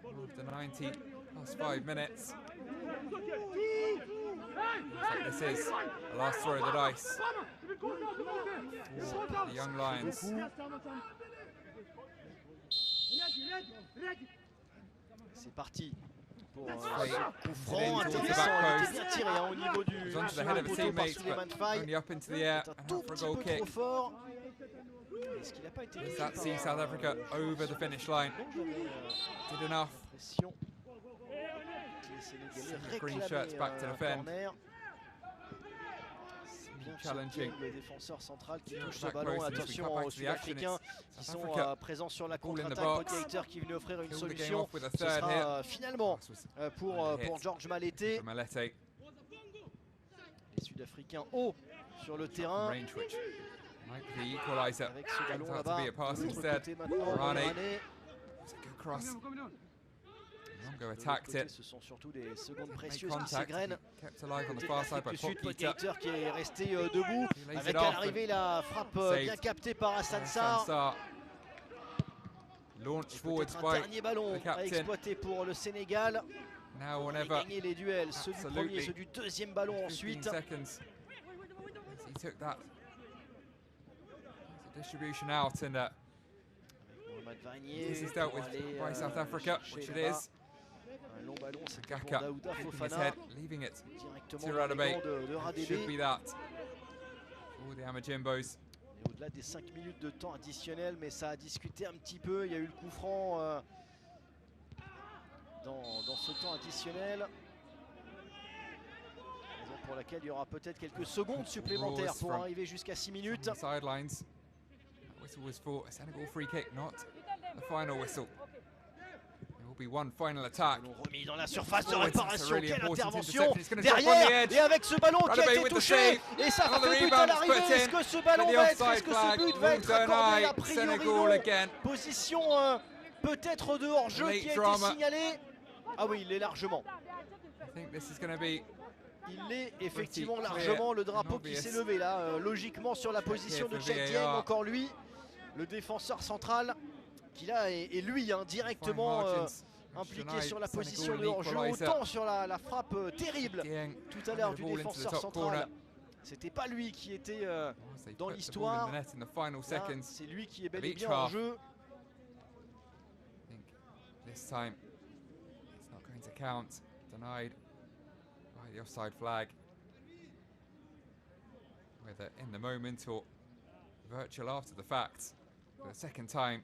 of the 90 plus 5 minutes. Looks like this is the last throw of the dice for the Young Lions. C'est parti pour Straight coup into franc the intéressant. back Il post. était bien tiré hein, au niveau du It was onto the second head of his poteau par teammates, Suleiman but Faye. only up into the air C'est un and tout out for a petit goal peu kick. trop fort. Est-ce qu'il n'a pas été Does touché that par see South Africa over the finish line? Non, j'avais Did enough. l'impression que les Sénégalais Green réclamaient shirts back to un defend. corner. C'est bien Challenging. le défenseur central qui touche ce Back ballon. post, as we Attention cut back aux to the action. Sud-Africains It's qui South sont Africa présents sur la ball in the contre-attaque. box. Pogacar qui est venu offrir une Kill the game solution. off with a Ce third sera hit. finalement This was pour George Malete. from Malete. Les Sud-Africains hauts sur le terrain. Range which might be the equaliser. Avec ce ballon Turns out to là-bas. be a pass De l'autre instead. côté maintenant, Rane. Rane. It's a good cross. Longo De l'autre attacked côté, it. ce sont surtout des secondes Make précieuses qui contact. s'égrènent. Kept alive on the Côté far de side l'Afrique by du Sud, Popkeeper. Pogacar qui est resté debout. He lays Avec it à off l'arrivée la frappe saved. bien captée par Hassan Sarr. Sarr. Launched Et forwards peut-être un by dernier ballon the captain. à exploiter pour le Sénégal. now or Il a never. gagné les duels, ceux du premier, Absolutely. ceux du deuxième ballon 15 ensuite. seconds. As he took that. There's a distribution out and Mohamed Vanier this is dealt pour with aller, by South Africa, chercher which it là-bas. is. Un long ballon, c'était pour Gaka Daouda keeping his Fofana. head, leaving it Directement to dans les Radebe. gants de Should Radebe. be that for the Amajimbos. Et au-delà des 5 minutes de temps additionnel, mais ça a discuté un petit peu. Il y a eu le coup franc dans ce temps additionnel. Raison pour laquelle il y aura peut-être quelques secondes supplémentaires pour from- arriver jusqu'à 6 minutes. On the sidelines. That whistle was for a Senegal free kick, not the final whistle. There will be one final attack. Ballon remis dans la surface de Oh, it's a réparation. really Quelle important intervention interception. It's gonna drop on the derrière. edge. Et avec ce ballon qui a Radebe été with the touché. save. Et ça Another fait but rebound à is l'arrivée. put Est-ce in. que ce But ballon the va être, offside est-ce que ce flag but va will être turn accordé? eye. A priori Senegal non. again. Position peut-être de hors-jeu Late qui a été drama. signalée. Ah oui, il l'est largement. I think this is going to be Il l'est effectivement Pretty largement, clear le drapeau and qui obvious. s'est levé là, logiquement sur la Check position here de for Cheikh Dieng, VAR. encore lui, le défenseur central, qui là est lui hein, fine directement margins. impliqué Tonight, sur la Senegal position de hors-jeu, equaliser. autant sur la frappe terrible Dieng tout à l'heure du ball into the défenseur top central. corner. C'était pas lui qui était As they dans put the l'histoire. ball in the net in the final là, seconds. c'est lui qui est bel of et each bien en half. jeu. I think this time it's not going to count. Denied by the offside flag. Whether in the moment or virtual after the fact. For the second time.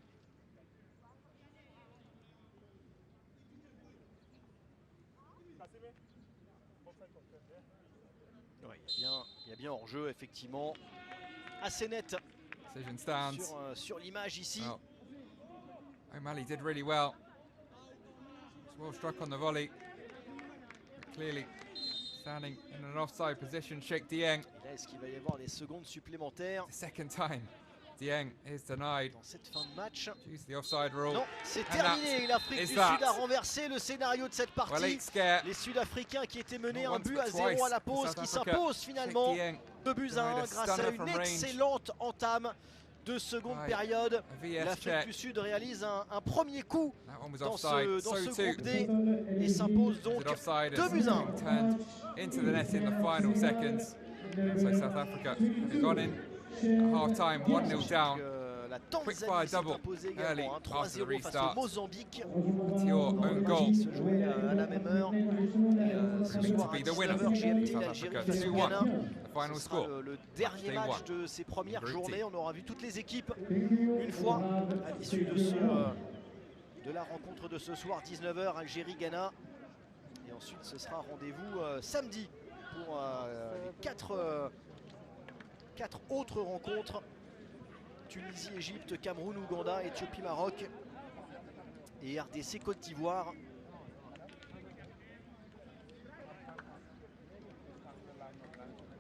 Ouais, il y a bien hors-jeu effectivement, assez net Decision stands. sur l'image ici. Well, O'Malley did really well. Was well struck on the volley. But clearly standing in an offside position, Cheikh Dieng. Et là, est-ce qu'il va y avoir des secondes supplémentaires The second time, Dieng is denied dans cette fin de match? due to the offside rule. Non, c'est And terminé. L'Afrique is du that. Sud a renversé le scénario de cette Well, partie. it's scare. Les Sud-Africains qui étaient menés Not un once, but but à 0 à twice la for pause, South qui Africa. s'imposent Cheikh finalement Dieng, 2 buts à denied 1 a grâce à stunner une from range. excellente entame de seconde Right. période. a VS L'Afrique check. du Sud réalise un premier coup That one was dans offside. ce So groupe too. D et s'impose Is donc it offside? 2 It's buts à 1. being turned into the net in the final seconds. So South Africa have gone in at half time, 1-0 down. La Quick fire Tanzanie s'est double imposée early également, hein, after the 3-0 face au restart. Mozambique. It's your own goal. Qui se jouait à la même heure. Et, ce Proving to soir à be the winner. 19h GMT, South l'Algérie Africa face au 2-1. Ghana. The final Ce sera score. le dernier Matchday match one. de ces premières Group D. journées. On aura vu toutes les équipes une fois à l'issue de la rencontre de ce soir, 19h, Algérie-Ghana. Et ensuite, ce sera rendez-vous samedi pour les 4 autres rencontres. Tunisie, Égypte, Cameroun, Ouganda, Éthiopie, Maroc et RDC, Côte d'Ivoire.